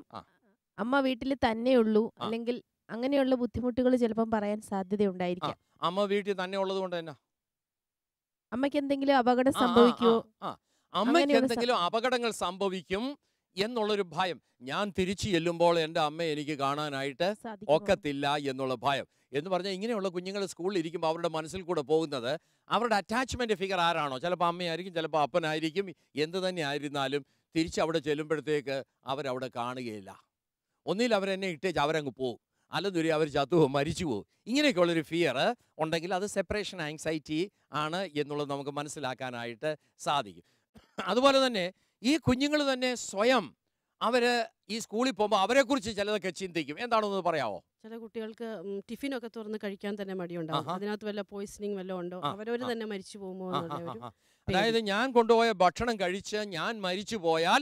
അമ്മ വീട്ടിൽ തന്നെയുള്ളൂ അല്ലെങ്കിൽ അങ്ങനെയുള്ള ബുദ്ധിമുട്ടുകൾ ചിലപ്പം പറയാൻ സാധ്യതയുണ്ടായിരിക്കാം. അമ്മ വീട്ടിൽ തന്നെ ഉള്ളത് കൊണ്ട് തന്നെ അമ്മയ്ക്ക് എന്തെങ്കിലും അപകടം സംഭവിക്കുമോ, അമ്മയ്ക്ക് എന്തെങ്കിലും അപകടങ്ങൾ സംഭവിക്കും എന്നുള്ളൊരു ഭയം. ഞാൻ തിരിച്ചു ചെല്ലുമ്പോൾ എൻ്റെ അമ്മ എനിക്ക് കാണാനായിട്ട് ഒക്കത്തില്ല എന്നുള്ള ഭയം എന്ന് പറഞ്ഞാൽ ഇങ്ങനെയുള്ള കുഞ്ഞുങ്ങൾ സ്കൂളിൽ ഇരിക്കുമ്പോൾ അവരുടെ മനസ്സിൽ കൂടെ പോകുന്നത് അവരുടെ അറ്റാച്ച്മെന്റ് ഫിഗർ ആരാണോ, ചിലപ്പോൾ അമ്മയായിരിക്കും, ചിലപ്പോൾ അപ്പനായിരിക്കും, എന്ത് തന്നെ ആയിരുന്നാലും തിരിച്ച് അവിടെ ചെല്ലുമ്പോഴത്തേക്ക് അവരവിടെ കാണുകയില്ല. ഒന്നിൽ അവരെന്നെ ഇട്ടേച്ച് അവരങ്ങ് പോകും, അല്ലെന്നൊരു അവർ ചത്തുപോകും, മരിച്ചു പോകും. ഇങ്ങനെയൊക്കെയുള്ളൊരു ഫിയർ ഉണ്ടെങ്കിൽ അത് സെപ്പറേഷൻ ആങ്സൈറ്റി ആണ് എന്നുള്ളത് നമുക്ക് മനസ്സിലാക്കാനായിട്ട് സാധിക്കും. അതുപോലെ തന്നെ ഈ കുഞ്ഞുങ്ങൾ തന്നെ സ്വയം അവർ ഈ സ്കൂളിൽ പോകുമ്പോൾ അവരെക്കുറിച്ച് ചിലതൊക്കെ ചിന്തിക്കും. എന്താണെന്ന് പറയാമോ? ചില കുട്ടികൾക്ക് ടിഫിനൊക്കെ തുറന്ന് കഴിക്കാൻ തന്നെ മടിയുണ്ടാവും. അതിനകത്ത് വല്ല പോയിസണിങ് വല്ലതും ഉണ്ടോ, അവരവർ തന്നെ മരിച്ചു പോകുമോ എന്നുള്ള ഒരു അതായത് ഞാൻ കൊണ്ടുപോയ ഭക്ഷണം കഴിച്ച് ഞാൻ മരിച്ചു പോയാൽ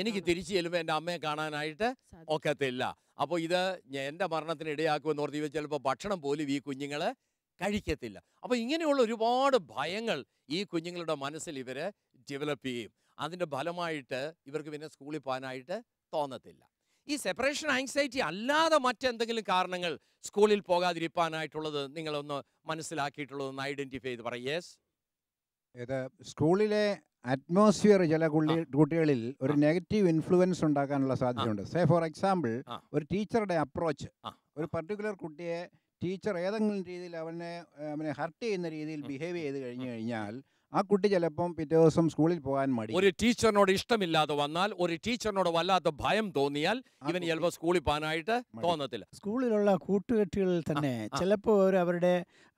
എനിക്ക് തിരിച്ചു ചെല്ലുമ്പോൾ എൻ്റെ അമ്മയെ കാണാനായിട്ട് ഒക്കത്തില്ല. അപ്പോൾ ഇത് എൻ്റെ മരണത്തിന് ഇടയാക്കുമെന്ന് ഓർത്ത് ഇവർ ചിലപ്പോൾ ഭക്ഷണം പോലും ഈ കുഞ്ഞുങ്ങൾ കഴിക്കത്തില്ല. അപ്പോൾ ഇങ്ങനെയുള്ള ഒരുപാട് ഭയങ്ങൾ ഈ കുഞ്ഞുങ്ങളുടെ മനസ്സിൽ ഇവർ ഡെവലപ്പ് ചെയ്യും. അതിൻ്റെ ഫലമായിട്ട് ഇവർക്ക് പിന്നെ സ്കൂളിൽ പോകാനായിട്ട് തോന്നത്തില്ല. ഈ സെപ്പറേഷൻ ആങ്സൈറ്റി അല്ലാതെ മറ്റെന്തെങ്കിലും കാരണങ്ങൾ സ്കൂളിൽ പോകാതിരിക്കാനായിട്ടുള്ളത് നിങ്ങളൊന്ന് മനസ്സിലാക്കിയിട്ടുള്ളതൊന്ന് ഐഡന്റിഫൈ ചെയ്ത് പറയും. യെസ്. ഇത് സ്കൂളിലെ അറ്റ്മോസ്ഫിയർ ചില കുട്ടികളിൽ ഒരു നെഗറ്റീവ് ഇൻഫ്ലുവൻസ് ഉണ്ടാക്കാനുള്ള സാധ്യതയുണ്ട്. സേ ഫോർ എക്സാമ്പിൾ, ഒരു ടീച്ചറുടെ അപ്രോച്ച് ഒരു പർട്ടിക്കുലർ കുട്ടിയെ ടീച്ചർ ഏതെങ്കിലും രീതിയിൽ അവനെ ഹർട്ട് ചെയ്യുന്ന രീതിയിൽ ബിഹേവ് ചെയ്ത് കഴിഞ്ഞാൽ ആ കുട്ടി ചിലപ്പം പിറ്റേ ദിവസം സ്കൂളിൽ പോകാൻ മടി. ഒരു ടീച്ചറിനോട് ഇഷ്ടമില്ലാതെ വന്നാൽ, ഒരു ടീച്ചറിനോട് വല്ലാത്ത ഭയം തോന്നിയാൽ ഇവന് ചിലപ്പോൾ സ്കൂളിൽ പോകാനായിട്ട് തോന്നത്തില്ല. സ്കൂളിലുള്ള കൂട്ടുകെട്ടുകളിൽ തന്നെ ചിലപ്പോൾ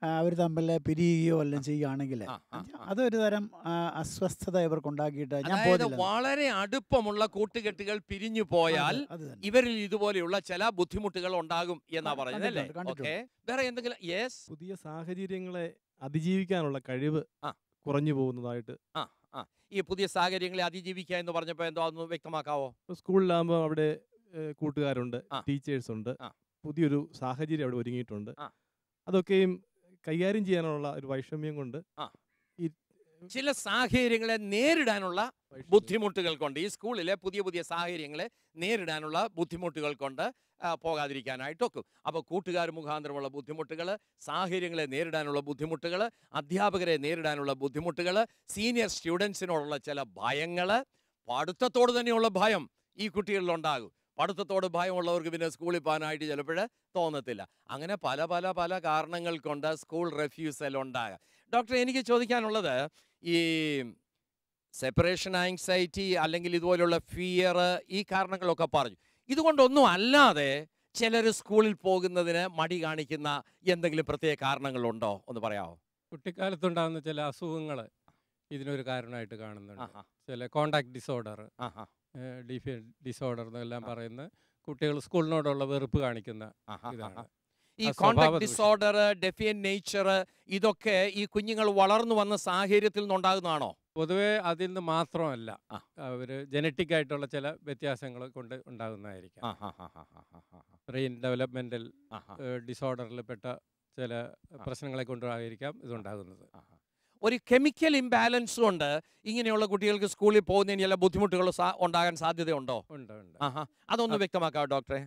അവർ തമ്മിൽ പിരിയുകയോ എല്ലാം ചെയ്യുകയാണെങ്കിൽ അതൊരു തരം അസ്വസ്ഥത ഇവർക്കുണ്ടാക്കിയിട്ട് അതായത് വളരെ അടുപ്പമുള്ള കൂട്ടുകെട്ടുകൾ പിരിഞ്ഞു പോയാൽ ഇവരിൽ ഇതുപോലെയുള്ള ചില ബുദ്ധിമുട്ടുകൾ ഉണ്ടാകും എന്നാ പറഞ്ഞതല്ലേ? ഓക്കെ, വേറെ എന്തെങ്കിലും? യെസ്. പുതിയ സാഹചര്യങ്ങളെ അതിജീവിക്കാനുള്ള കഴിവ് കുറഞ്ഞു പോകുന്നതായിട്ട്. ഈ പുതിയ സാഹചര്യങ്ങളെ അതിജീവിക്കുക എന്ന് പറഞ്ഞപ്പോൾ എന്തോ ഒന്ന് വ്യക്തമാക്കാവോ? സ്കൂളിലാകുമ്പോൾ അവിടെ കൂട്ടുകാരുണ്ട്, ടീച്ചേഴ്സ് ഉണ്ട്, പുതിയൊരു സാഹചര്യം അവിടെ ഒരുങ്ങിയിട്ടുണ്ട്. അതൊക്കെയും കൈകാര്യം ചെയ്യാനുള്ള ഒരു വൈഷമ്യം കൊണ്ട് ഈ ചില സാഹചര്യങ്ങളെ നേരിടാനുള്ള ബുദ്ധിമുട്ടുകൾ കൊണ്ട്, ഈ സ്കൂളിലെ പുതിയ പുതിയ സാഹചര്യങ്ങളെ നേരിടാനുള്ള ബുദ്ധിമുട്ടുകൾ കൊണ്ട് പോകാതിരിക്കാനായിട്ടൊക്കും. അപ്പോൾ കൂട്ടുകാർ മുഖാന്തരമുള്ള ബുദ്ധിമുട്ടുകൾ, സാഹചര്യങ്ങളെ നേരിടാനുള്ള ബുദ്ധിമുട്ടുകൾ, അധ്യാപകരെ നേരിടാനുള്ള ബുദ്ധിമുട്ടുകൾ, സീനിയർ സ്റ്റുഡൻസിനോടുള്ള ചില ഭയങ്ങൾ, പഠിത്തത്തോട് തന്നെയുള്ള ഭയം ഈ കുട്ടികളിലുണ്ടാകും. പഠിത്തത്തോട് ഭയമുള്ളവർക്ക് പിന്നെ സ്കൂളിൽ പോകാനായിട്ട് ചിലപ്പോൾ തോന്നത്തില്ല. അങ്ങനെ പല പല പല കാരണങ്ങൾ കൊണ്ട് സ്കൂൾ റെഫ്യൂസൽ ഉണ്ടാകാം. ഡോക്ടർ, എനിക്ക് ചോദിക്കാനുള്ളത്, ഈ സെപ്പറേഷൻ ആങ്സൈറ്റി അല്ലെങ്കിൽ ഇതുപോലുള്ള ഫിയർ, ഈ കാരണങ്ങളൊക്കെ പറഞ്ഞു. ഇതുകൊണ്ടൊന്നും അല്ലാതെ ചിലർ സ്കൂളിൽ പോകുന്നതിന് മടി കാണിക്കുന്ന എന്തെങ്കിലും പ്രത്യേക കാരണങ്ങളുണ്ടോ? ഒന്ന് പറയാമോ? കുട്ടിക്കാലത്തുണ്ടാകുന്ന ചില അസുഖങ്ങൾ ഇതിനൊരു കാരണമായിട്ട് കാണുന്നുണ്ട്. ചില കോണ്ടാക്ട് ഡിസോർഡർ, ഡിസോർഡർ എന്നെല്ലാം പറയുന്ന കുട്ടികൾ സ്കൂളിനോടുള്ള വെറുപ്പ് കാണിക്കുന്ന ഇതാണ്. ഈ കോണ്ടാക്ട് ഡിസോർഡർ, ഡെഫിയന്റ് നേച്ചർ, ഇതൊക്കെ ഈ കുഞ്ഞുങ്ങൾ വളർന്നു വന്ന സാഹചര്യത്തിൽ നിന്നുണ്ടാകുന്നതാണോ? പൊതുവെ അതിൽ നിന്ന് മാത്രമല്ല, അവർ ജനറ്റിക് ആയിട്ടുള്ള ചില വ്യത്യാസങ്ങൾ കൊണ്ട് ഉണ്ടാകുന്നതായിരിക്കാം. ബ്രെയിൻ ഡെവലപ്മെന്റൽ ഡിസോർഡറിൽ പെട്ട ചില പ്രശ്നങ്ങളെ കൊണ്ടായിരിക്കാം ഇതുണ്ടാകുന്നത്. ഒരു കെമിക്കൽ ഇംബാലൻസ് കൊണ്ട് ഇങ്ങനെയുള്ള കുട്ടികൾക്ക് സ്കൂളിൽ പോകുന്നതിന് ചില ബുദ്ധിമുട്ടുകൾ ഉണ്ടാകാൻ സാധ്യതയുണ്ടോ? ഉണ്ട്. അതൊന്ന് വ്യക്തമാക്കാമോ ഡോക്ടറെ?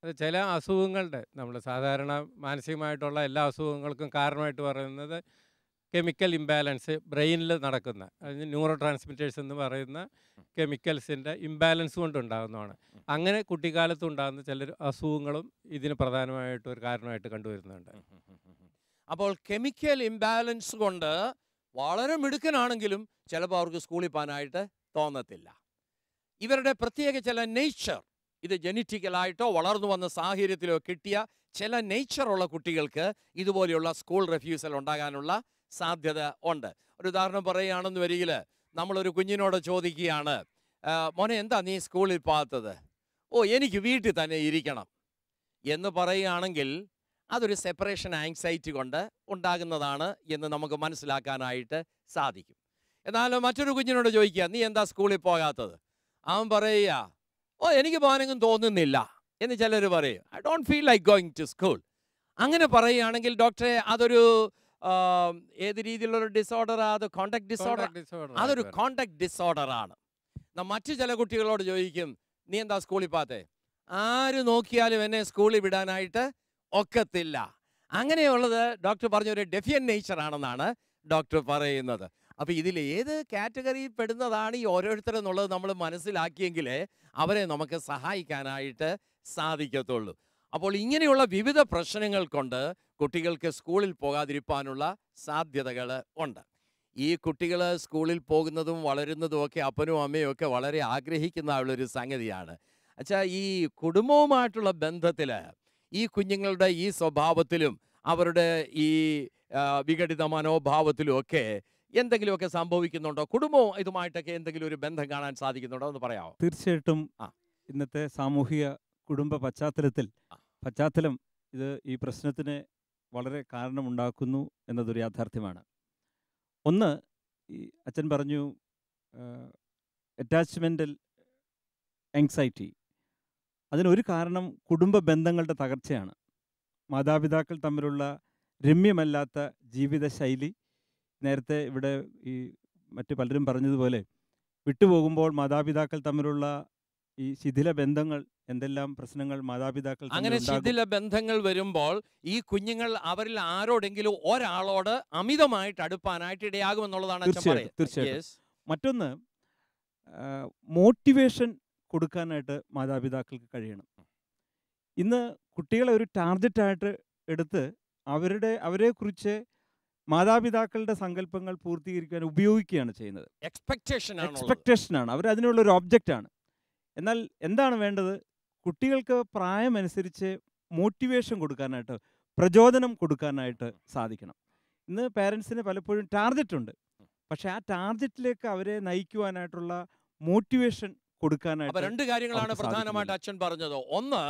അത് ചില അസുഖങ്ങളുടെ, നമ്മൾ സാധാരണ മാനസികമായിട്ടുള്ള എല്ലാ അസുഖങ്ങൾക്കും കാരണമായിട്ട് പറയുന്നത് കെമിക്കൽ ഇംബാലൻസ് ബ്രെയിനിൽ നടക്കുന്ന, അതിന് ന്യൂറോ ട്രാൻസ്മിറ്റേഴ്സ് എന്ന് പറയുന്ന കെമിക്കൽസിൻ്റെ ഇംബാലൻസ് കൊണ്ടുണ്ടാകുന്നതാണ്. അങ്ങനെ കുട്ടിക്കാലത്ത് ഉണ്ടാകുന്ന ചില അസുഖങ്ങളും ഇതിന് പ്രധാനമായിട്ട് ഒരു കാരണമായിട്ട് കണ്ടുവരുന്നുണ്ട്. അപ്പോൾ കെമിക്കൽ ഇംബാലൻസ് കൊണ്ട് വളരെ മിടുക്കനാണെങ്കിലും ചിലപ്പോൾ അവർക്ക് സ്കൂളിൽ പോകാനായിട്ട് തോന്നത്തില്ല. ഇവരുടെ പ്രത്യേക ചില നേച്ചർ, ഇത് ജനറ്റിക്കലായിട്ടോ വളർന്നു വന്ന സാഹചര്യത്തിലോ കിട്ടിയ ചില നേച്ചറുള്ള കുട്ടികൾക്ക് ഇതുപോലെയുള്ള സ്കൂൾ റെഫ്യൂസൽ ഉണ്ടാകാനുള്ള സാധ്യത ഉണ്ട്. ഒരു ഉദാഹരണം പറയുകയാണെന്ന് വരികിൽ, നമ്മളൊരു കുഞ്ഞിനോട് ചോദിക്കുകയാണ്, മോനെ എന്താ നീ സ്കൂളിൽ പോകാത്തത്? ഓ, എനിക്ക് വീട്ടിൽ തന്നെ ഇരിക്കണം എന്ന് പറയുകയാണെങ്കിൽ അതൊരു സെപ്പറേഷൻ ആങ്സൈറ്റി കൊണ്ട് ഉണ്ടാകുന്നതാണ് എന്ന് നമുക്ക് മനസ്സിലാക്കാനായിട്ട് സാധിക്കും. എന്നാൽ മറ്റൊരു കുഞ്ഞിനോട് ചോദിക്കുക, നീ എന്താ സ്കൂളിൽ പോകാത്തത്? അവൻ പറയുക, ഓ എനിക്ക് പോകാനെങ്കിലും തോന്നുന്നില്ല എന്ന് ചിലർ പറയും. I don't feel like going to school. അങ്ങനെ പറയുകയാണെങ്കിൽ ഡോക്ടറെ അതൊരു ഏത് രീതിയിലുള്ള ഡിസോർഡറാണ്? അത് കോണ്ടാക്ട് ഡിസോർഡർ. അതൊരു കോണ്ടാക്ട് ഡിസോർഡറാണ്. മറ്റു ചില കുട്ടികളോട് ചോദിക്കും, നീ എന്താ സ്കൂളിൽ പോകാത്തെ? ആര് നോക്കിയാലും എന്നെ സ്കൂളിൽ വിടാനായിട്ട് ഒക്കത്തില്ല. അങ്ങനെയുള്ളത് ഡോക്ടർ പറഞ്ഞ ഒരു ഡെഫിയൻ നേച്ചർ ആണെന്നാണ് ഡോക്ടർ പറയുന്നത്. അപ്പോൾ ഇതിൽ ഏത് കാറ്റഗറിയിൽ പെടുന്നതാണ് ഈ ഓരോരുത്തരെന്നുള്ളത് നമ്മൾ മനസ്സിലാക്കിയെങ്കിലേ അവരെ നമുക്ക് സഹായിക്കാനായിട്ട് സാധിക്കത്തുള്ളൂ. അപ്പോൾ ഇങ്ങനെയുള്ള വിവിധ പ്രശ്നങ്ങൾ കൊണ്ട് കുട്ടികൾക്ക് സ്കൂളിൽ പോകാതിരിക്കാനുള്ള സാധ്യതകൾ ഉണ്ട്. ഈ കുട്ടികൾ സ്കൂളിൽ പോകുന്നതും വളരുന്നതും ഒക്കെ അപ്പനും അമ്മയും ഒക്കെ വളരെ ആഗ്രഹിക്കുന്ന ഉള്ളൊരു സംഗതിയാണ്. അച്ഛാ, ഈ കുടുംബവുമായിട്ടുള്ള ബന്ധത്തിൽ ഈ കുഞ്ഞുങ്ങളുടെ ഈ സ്വഭാവത്തിലും അവരുടെ ഈ വിഘടിത മനോഭാവത്തിലും ഒക്കെ എന്തെങ്കിലുമൊക്കെ സംഭവിക്കുന്നുണ്ടോ? കുടുംബവും ഇതുമായിട്ടൊക്കെ എന്തെങ്കിലും ഒരു ബന്ധം കാണാൻ സാധിക്കുന്നുണ്ടോ എന്ന് പറയാമോ? തീർച്ചയായിട്ടും ഇന്നത്തെ സാമൂഹിക കുടുംബ പശ്ചാത്തലം ഇത് ഈ പ്രശ്നത്തിന് വളരെ കാരണമുണ്ടാക്കുന്നു എന്നതൊരു യാഥാർത്ഥ്യമാണ്. ഒന്ന്, ഈ അച്ഛൻ പറഞ്ഞു അറ്റാച്ച്മെൻ്റൽ ആങ്സൈറ്റി. അതിനൊരു കാരണം കുടുംബ ബന്ധങ്ങളുടെ തകർച്ചയാണ്. മാതാപിതാക്കൾ തമ്മിലുള്ള രമ്യമല്ലാത്ത ജീവിതശൈലി. നേരത്തെ ഇവിടെ ഈ മറ്റ് പലരും പറഞ്ഞതുപോലെ വിട്ടുപോകുമ്പോൾ മാതാപിതാക്കൾ തമ്മിലുള്ള ഈ ശിഥില ബന്ധങ്ങൾ, എന്തെല്ലാം പ്രശ്നങ്ങൾ മാതാപിതാക്കൾ അങ്ങനെ ശിഥില ബന്ധങ്ങൾ വരുമ്പോൾ ഈ കുഞ്ഞുങ്ങൾ അവരിൽ ആരോടെങ്കിലും ഒരാളോട് അമിതമായിട്ട് അടുപ്പാനായിട്ട് ഇടയാകുമെന്നുള്ളതാണ് അച്ഛൻ പറയുന്നത്. തീർച്ചയായിട്ടും. മറ്റൊന്ന്, മോട്ടിവേഷൻ കൊടുക്കാനായിട്ട് മാതാപിതാക്കൾക്ക് കഴിയണം. ഇന്ന് കുട്ടികളെ ഒരു ടാർഗറ്റായിട്ട് എടുത്ത് അവരെക്കുറിച്ച് മാതാപിതാക്കളുടെ സങ്കല്പങ്ങൾ പൂർത്തീകരിക്കാൻ ഉപയോഗിക്കുകയാണ് ചെയ്യുന്നത്. എക്സ്പെക്റ്റേഷനാണ്. അവർ അതിനുള്ളൊരു ഒബ്ജക്റ്റാണ്. എന്നാൽ എന്താണ് വേണ്ടത്? കുട്ടികൾക്ക് പ്രായമനുസരിച്ച് മോട്ടിവേഷൻ കൊടുക്കാനായിട്ട്, പ്രചോദനം കൊടുക്കാനായിട്ട് സാധിക്കണം. ഇന്ന് പേരൻസിന് പലപ്പോഴും ടാർഗറ്റ് ഉണ്ട്, പക്ഷേ ആ ടാർഗറ്റിലേക്ക് അവരെ നയിക്കുവാനായിട്ടുള്ള മോട്ടിവേഷൻ കൊടുക്കാനായിട്ട് രണ്ട് കാര്യങ്ങളാണ് പ്രധാനമായിട്ട് അച്ഛൻ പറഞ്ഞത്. ഒന്ന്,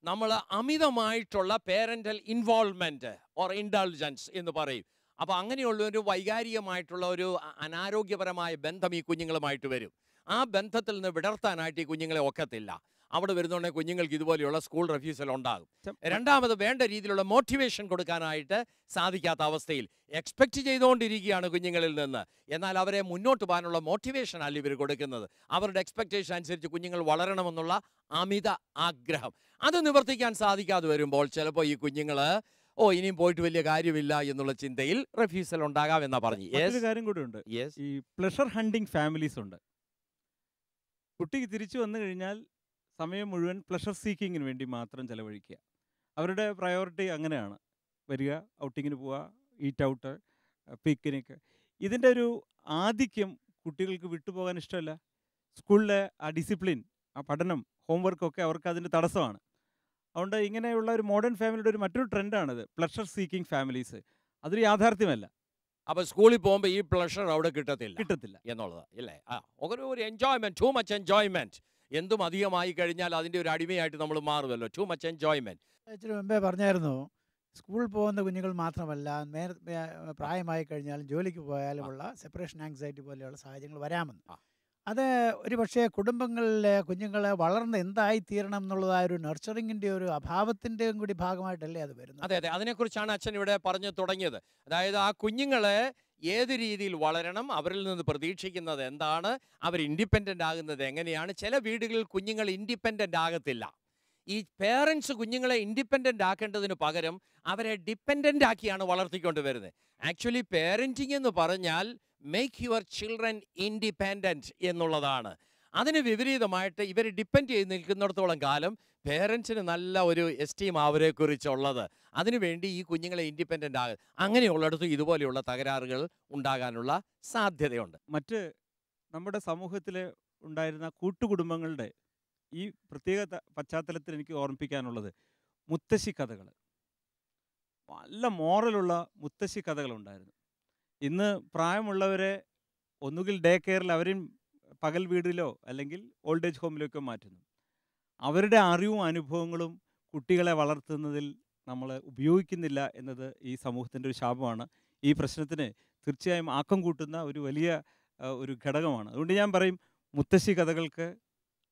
നമ്മൾ അമിതമായിട്ടുള്ള പേരൻ്റൽ ഇൻവോൾവ്മെൻറ്റ് ഓർ ഇൻഡൾജൻസ് എന്ന് പറയും. അപ്പോൾ അങ്ങനെയുള്ള ഒരു വൈകാരികമായിട്ടുള്ള ഒരു അനാരോഗ്യപരമായ ബന്ധം ഈ കുഞ്ഞുങ്ങളുമായിട്ട് വരും. ആ ബന്ധത്തിൽ നിന്ന് വിടർത്താനായിട്ട് ഈ കുഞ്ഞുങ്ങളെ ഒക്കത്തില്ല. അവിടെ വരുന്നുണ്ടെങ്കിൽ കുഞ്ഞുങ്ങൾക്ക് ഇതുപോലെയുള്ള സ്കൂൾ റെഫ്യൂസൽ ഉണ്ടാകും. രണ്ടാമത്, വേണ്ട രീതിയിലുള്ള മോട്ടിവേഷൻ കൊടുക്കാനായിട്ട് സാധിക്കാത്ത അവസ്ഥയിൽ എക്സ്പെക്റ്റ് ചെയ്തുകൊണ്ടിരിക്കുകയാണ് കുഞ്ഞുങ്ങളിൽ നിന്ന്. എന്നാൽ അവരെ മുന്നോട്ട് പോകാനുള്ള മോട്ടിവേഷൻ അല്ല ഇവർ കൊടുക്കുന്നത്. അവരുടെ എക്സ്പെക്റ്റേഷൻ അനുസരിച്ച് കുഞ്ഞുങ്ങൾ വളരണമെന്നുള്ള അമിത ആഗ്രഹം, അത് നിവർത്തിക്കാൻ സാധിക്കാതെ വരുമ്പോൾ ചിലപ്പോൾ ഈ കുഞ്ഞുങ്ങൾ ഇനിയും പോയിട്ട് വലിയ കാര്യമില്ല എന്നുള്ള ചിന്തയിൽ റെഫ്യൂസൽ ഉണ്ടാകാമെന്നാ പറഞ്ഞു. ഒരു കാര്യം കൂടെ ഉണ്ട്, ഈ പ്ലഷർ ഹണ്ടിങ് ഫാമിലീസ് ഉണ്ട്. കുട്ടിക്ക് തിരിച്ചു വന്നു കഴിഞ്ഞാൽ സമയം മുഴുവൻ പ്ലഷർ സീക്കിങ്ങിന് വേണ്ടി മാത്രം ചെലവഴിക്കുക. അവരുടെ പ്രയോറിറ്റി അങ്ങനെയാണ്. വരിക, ഔട്ടിങ്ങിന് പോവുക, ഈറ്റ് ഔട്ട്, പിക്നിക്ക്. ഇതിൻ്റെ ഒരു ആധിക്യം കുട്ടികൾക്ക് വിട്ടുപോകാൻ ഇഷ്ടമല്ല. സ്കൂളിലെ ആ ഡിസിപ്ലിൻ, ആ പഠനം, ഹോംവർക്കൊക്കെ അവർക്ക് അതിൻ്റെ തടസ്സമാണ്. അതുകൊണ്ട് ഇങ്ങനെയുള്ള ഒരു മോഡേൺ ഫാമിലിയുടെ ഒരു മറ്റൊരു ട്രെൻഡാണിത്, പ്ലഷർ സീക്കിംഗ് ഫാമിലീസ്. അതൊരു യാഥാർത്ഥ്യമല്ല. അപ്പോൾ സ്കൂളിൽ പോകുമ്പോൾ ഈ പ്ലഷർ അവിടെ കിട്ടത്തില്ല എന്നുള്ളത് അല്ലേ? ഒരു എൻജോയ്മെൻറ്റ്, ടു മച്ച് എൻജോയ്മെൻറ്റ്. എന്തും അധികമായി കഴിഞ്ഞാൽ അതിൻ്റെ ഒരു അടിമയായിട്ട് നമ്മൾ മാറുമല്ലോ. Too much enjoyment. ഇച്ചിരി മുമ്പേ പറഞ്ഞായിരുന്നു, സ്കൂളിൽ പോകുന്ന കുഞ്ഞുങ്ങൾ മാത്രമല്ല, പ്രായമായി കഴിഞ്ഞാലും ജോലിക്ക് പോയാലുമുള്ള സെപ്പറേഷൻ ആങ്സൈറ്റി പോലെയുള്ള സാഹചര്യങ്ങൾ വരാമെന്ന്. അത് ഒരു പക്ഷേ കുടുംബങ്ങളിലെ കുഞ്ഞുങ്ങളെ വളർന്ന് എന്തായി തീരണം എന്നുള്ളതായ ഒരു നർച്ചറിങ്ങിൻ്റെ ഒരു അഭാവത്തിൻ്റെയും കൂടി ഭാഗമായിട്ടല്ലേ അത് വരുന്നത്? അതെ, അതിനെക്കുറിച്ചാണ് അച്ഛൻ ഇവിടെ പറഞ്ഞു തുടങ്ങിയത്. അതായത് ആ കുഞ്ഞുങ്ങളെ ഏത് രീതിയിൽ വളരണം, അവരിൽ നിന്ന് പ്രതീക്ഷിക്കുന്നത് എന്താണ്, അവർ ഇൻഡിപെൻഡൻ്റ് ആകുന്നത് എങ്ങനെയാണ്. ചില വീടുകളിൽ കുഞ്ഞുങ്ങൾ ഇൻഡിപെൻഡൻ്റ് ആകത്തില്ല. ഈ പേരൻസ് കുഞ്ഞുങ്ങളെ ഇൻഡിപെൻഡൻ്റ് ആക്കേണ്ടതിന് പകരം അവരെ ഡിപ്പെൻഡൻ്റ് ആക്കിയാണ് വളർത്തിക്കൊണ്ട് വരുന്നത്. ആക്ച്വലി പേരൻറ്റിങ് എന്ന് പറഞ്ഞാൽ മേക്ക് യുവർ ചിൽഡ്രൻ ഇൻഡിപെൻഡൻറ്റ് എന്നുള്ളതാണ്. അതിന് വിപരീതമായിട്ട് ഇവർ ഡിപ്പെൻഡ് ചെയ്ത് നിൽക്കുന്നിടത്തോളം കാലം പേരൻസിന് നല്ല ഒരു എസ്റ്റീം അവരെക്കുറിച്ചുള്ളത്. അതിനുവേണ്ടി ഈ കുഞ്ഞുങ്ങളെ ഇൻഡിപെൻഡൻ്റ് ആകും. അങ്ങനെയുള്ളിടത്ത് ഇതുപോലെയുള്ള തകരാറുകൾ ഉണ്ടാകാനുള്ള സാധ്യതയുണ്ട്. മറ്റ് നമ്മുടെ സമൂഹത്തിൽ ഉണ്ടായിരുന്ന കൂട്ടുകുടുംബങ്ങളുടെ ഈ പ്രത്യേക പശ്ചാത്തലത്തിൽ എനിക്ക് ഓർമ്മിപ്പിക്കാനുള്ളത് മുത്തശ്ശി കഥകൾ. നല്ല മോറലുള്ള മുത്തശ്ശി കഥകളുണ്ടായിരുന്നു. ഇന്ന് പ്രായമുള്ളവരെ ഒന്നുകിൽ ഡേ കെയറിൽ അവരും പകൽ വീടിലോ അല്ലെങ്കിൽ ഓൾഡ് ഏജ് ഹോമിലൊക്കെ മാറ്റുന്നു. അവരുടെ അറിവും അനുഭവങ്ങളും കുട്ടികളെ വളർത്തുന്നതിൽ നമ്മൾ ഉപയോഗിക്കുന്നില്ല എന്നത് ഈ സമൂഹത്തിൻ്റെ ഒരു ശാപമാണ്. ഈ പ്രശ്നത്തിന് തീർച്ചയായും ആക്കം കൂട്ടുന്ന ഒരു വലിയ ഒരു ഘടകമാണ്. അതുകൊണ്ട് ഞാൻ പറയും, മുത്തശ്ശി കഥകൾക്ക്,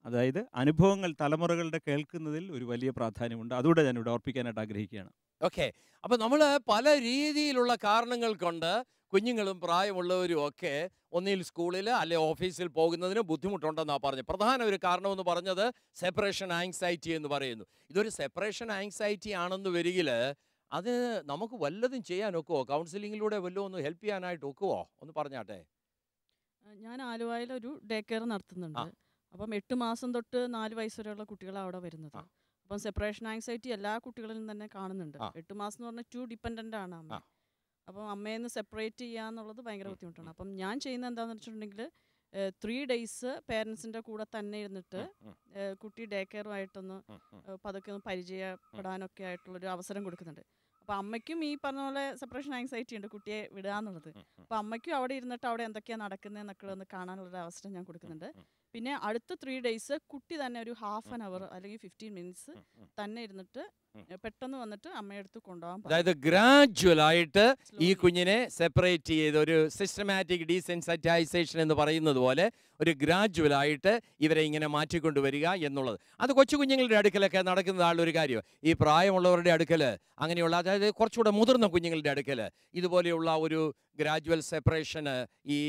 അതായത് അനുഭവങ്ങൾ തലമുറകളുടെ കേൾക്കുന്നതിൽ ഒരു വലിയ പ്രാധാന്യമുണ്ട്. അതുകൂടെ ഞാനിവിടെ ഓർപ്പിക്കാനായിട്ട് ആഗ്രഹിക്കുകയാണ്. ഓക്കെ, അപ്പോൾ നമ്മൾ പല രീതിയിലുള്ള കാരണങ്ങൾ കൊണ്ട് കുഞ്ഞുങ്ങളും പ്രായമുള്ളവരും ഒക്കെ ഒന്നിൽ സ്കൂളിൽ അല്ലെ ഓഫീസിൽ പോകുന്നതിന് ബുദ്ധിമുട്ടുണ്ടെന്നാണ് പറഞ്ഞത്. പ്രധാന ഒരു കാരണമെന്ന് പറഞ്ഞത് സെപ്പറേഷൻ ആങ്സൈറ്റി എന്ന് പറയുന്നു. ഇതൊരു സെപ്പറേഷൻ ആങ്സൈറ്റി ആണെന്ന് വരികിൽ അത് നമുക്ക് വല്ലതും ചെയ്യാൻ ഒക്കുമോ? കൗൺസിലിങ്ങിലൂടെ വല്ലതും ഒന്ന് ഹെൽപ്പ് ചെയ്യാനായിട്ട് ഒക്കുമോ? ഒന്ന് പറഞ്ഞാട്ടെ. ഞാൻ ആലുവയിൽ ഒരു ഡേ കെയർ നടത്തുന്നുണ്ട്. അപ്പം 8 മാസം തൊട്ട് 4 വയസ്സ് വരെയുള്ള കുട്ടികളാണ് അവിടെ വരുന്നത്. അപ്പം സെപ്പറേഷൻ ആങ്സൈറ്റി എല്ലാ കുട്ടികളിലും തന്നെ കാണുന്നുണ്ട്. 8 മാസം എന്ന് പറഞ്ഞാൽ 2 ഡിപ്പെൻഡൻ്റ് ആണ് അമ്മ. അപ്പം അമ്മയിൽ നിന്ന് സെപ്പറേറ്റ് ചെയ്യുക എന്നുള്ളത് ഭയങ്കര ബുദ്ധിമുട്ടാണ്. അപ്പം ഞാൻ ചെയ്യുന്നത് എന്താണെന്ന് വെച്ചിട്ടുണ്ടെങ്കിൽ 3 ഡേയ്സ് പേരൻസിൻ്റെ കൂടെ തന്നെ ഇരുന്നിട്ട് കുട്ടി ഡേ കെയറുമായിട്ടൊന്ന് പതുക്കെ ഒന്ന് പരിചയപ്പെടാനൊക്കെ ആയിട്ടുള്ളൊരു അവസരം കൊടുക്കുന്നുണ്ട്. അപ്പോൾ അമ്മയ്ക്കും ഈ പറഞ്ഞ പോലെ സെപ്പറേഷൻ ആങ്സൈറ്റി ഉണ്ട്, കുട്ടിയെ വിടുക എന്നുള്ളത്. അപ്പോൾ അമ്മയ്ക്കും അവിടെ ഇരുന്നിട്ട് അവിടെ എന്തൊക്കെയാണ് നടക്കുന്നതെന്നൊക്കെ ഒന്ന് കാണാനുള്ളൊരു അവസരം ഞാൻ കൊടുക്കുന്നുണ്ട്. പിന്നെ അടുത്ത 3 ഡേയ്സ് കുട്ടി തന്നെ ഒരു ½ an hour അല്ലെങ്കിൽ 15 minutes തന്നെ ഇരുന്നിട്ട് പെട്ടെന്ന് വന്നിട്ട് അമ്മയെടുത്ത് കൊണ്ടുപോകാൻ. അതായത് ഗ്രാജുവലായിട്ട് ഈ കുഞ്ഞിനെ സെപ്പറേറ്റ് ചെയ്ത് ഒരു സിസ്റ്റമാറ്റിക് ഡീസെൻസിറ്റൈസേഷൻ എന്ന് പറയുന്നത് പോലെ ഒരു ഗ്രാജുവലായിട്ട് ഇവരെ ഇങ്ങനെ മാറ്റിക്കൊണ്ടുവരിക എന്നുള്ളത് അത് കൊച്ചു കുഞ്ഞുങ്ങളുടെ അടുക്കലൊക്കെ നടക്കുന്നതായുള്ള ഒരു കാര്യം. ഈ പ്രായമുള്ളവരുടെ അടുക്കൽ അങ്ങനെയുള്ള, അതായത് കുറച്ചുകൂടെ മുതിർന്ന കുഞ്ഞുങ്ങളുടെ അടുക്കൽ ഇതുപോലെയുള്ള ഒരു ഗ്രാജുവൽ സെപ്പറേഷന് ഈ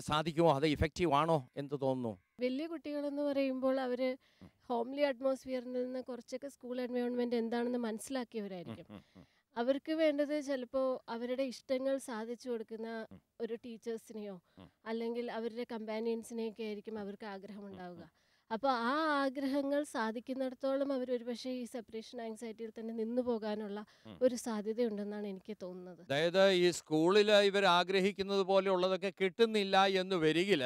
സാധിക്കുമോ? അത് ഇഫക്റ്റീവ് ആണോ എന്ന് തോന്നുന്നു? വലിയ കുട്ടികളെന്ന് പറയുമ്പോൾ അവർ ഹോംലി അറ്റ്മോസ്ഫിയറിൽ നിന്ന് കുറച്ചൊക്കെ സ്കൂൾ എൻവയോൺമെൻറ്റ് എന്താണെന്ന് മനസ്സിലാക്കിയവരായിരിക്കും. അവർക്ക് വേണ്ടത് ചിലപ്പോൾ അവരുടെ ഇഷ്ടങ്ങൾ സാധിച്ചു കൊടുക്കുന്ന ഒരു ടീച്ചേഴ്സിനെയോ അല്ലെങ്കിൽ അവരുടെ കമ്പാനിയൻസിനെയൊക്കെ ആയിരിക്കും അവർക്ക് ആഗ്രഹമുണ്ടാവുക. അപ്പോൾ ആ ആഗ്രഹങ്ങൾ സാധിക്കുന്നിടത്തോളം അവർ ഒരുപക്ഷെ ഈ സെപ്പറേഷൻ ആങ്സൈറ്റിയിൽ തന്നെ നിന്നു പോകാനുള്ള ഒരു സാധ്യതയുണ്ടെന്നാണ് എനിക്ക് തോന്നുന്നത്. അതായത് ഈ സ്കൂളിൽ ഇവർ ആഗ്രഹിക്കുന്നത് പോലെയുള്ളതൊക്കെ കിട്ടുന്നില്ല എന്ന് വരികിൽ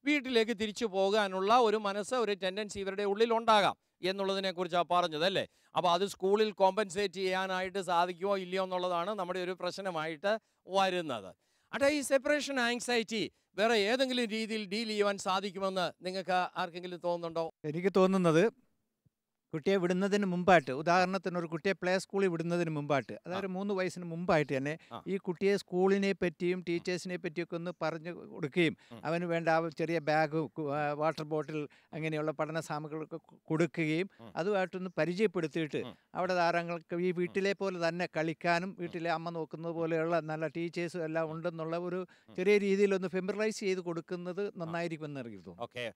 വീട്ടിലേക്ക് തിരിച്ചു പോകാനുള്ള ഒരു മനസ്സ്, ഒരു ടെൻഡൻസി ഇവരുടെ ഉള്ളിൽ ഉണ്ടാകാം എന്നുള്ളതിനെ കുറിച്ചാണ് പറഞ്ഞത് അല്ലേ? അപ്പോൾ അത് സ്കൂളിൽ കോമ്പൻസേറ്റ് ചെയ്യാനായിട്ട് സാധിക്കുമോ ഇല്ലയോ എന്നുള്ളതാണ് നമ്മുടെ ഒരു പ്രശ്നമായിട്ട് വരുന്നത്. അട്ടെ, ഈ സെപ്പറേഷൻ ആങ്സൈറ്റി വേറെ ഏതെങ്കിലും രീതിയിൽ ഡീൽ ചെയ്യുവാൻ സാധിക്കുമെന്ന് നിങ്ങൾക്ക് ആർക്കെങ്കിലും തോന്നുന്നുണ്ടോ? എനിക്ക് തോന്നുന്നത് കുട്ടിയെ വിടുന്നതിന് മുമ്പായിട്ട്, ഉദാഹരണത്തിന് ഒരു കുട്ടിയെ പ്ലേ സ്കൂളിൽ വിടുന്നതിന് മുമ്പായിട്ട്, അതായത് 3 വയസ്സിന് മുമ്പായിട്ട് തന്നെ ഈ കുട്ടിയെ സ്കൂളിനെ പറ്റിയും ടീച്ചേഴ്സിനെ പറ്റിയൊക്കെ ഒന്ന് പറഞ്ഞു കൊടുക്കുകയും അവന് വേണ്ട ചെറിയ ബാഗ്, വാട്ടർ ബോട്ടിൽ അങ്ങനെയുള്ള പഠന സാമഗ്രികളൊക്കെ കൊടുക്കുകയും അതുമായിട്ടൊന്ന് പരിചയപ്പെടുത്തിയിട്ട് അവിടെ ധാരാളങ്ങൾക്ക് ഈ വീട്ടിലെ പോലെ തന്നെ കളിക്കാനും വീട്ടിലെ അമ്മ നോക്കുന്നത് പോലെയുള്ള നല്ല ടീച്ചേഴ്സും എല്ലാം ഉണ്ടെന്നുള്ള ഒരു ചെറിയ രീതിയിലൊന്ന് ഫെമിലറൈസ് ചെയ്ത് കൊടുക്കുന്നത് നന്നായിരിക്കുമെന്ന് എനിക്ക് തോന്നുന്നു. ഓക്കെ,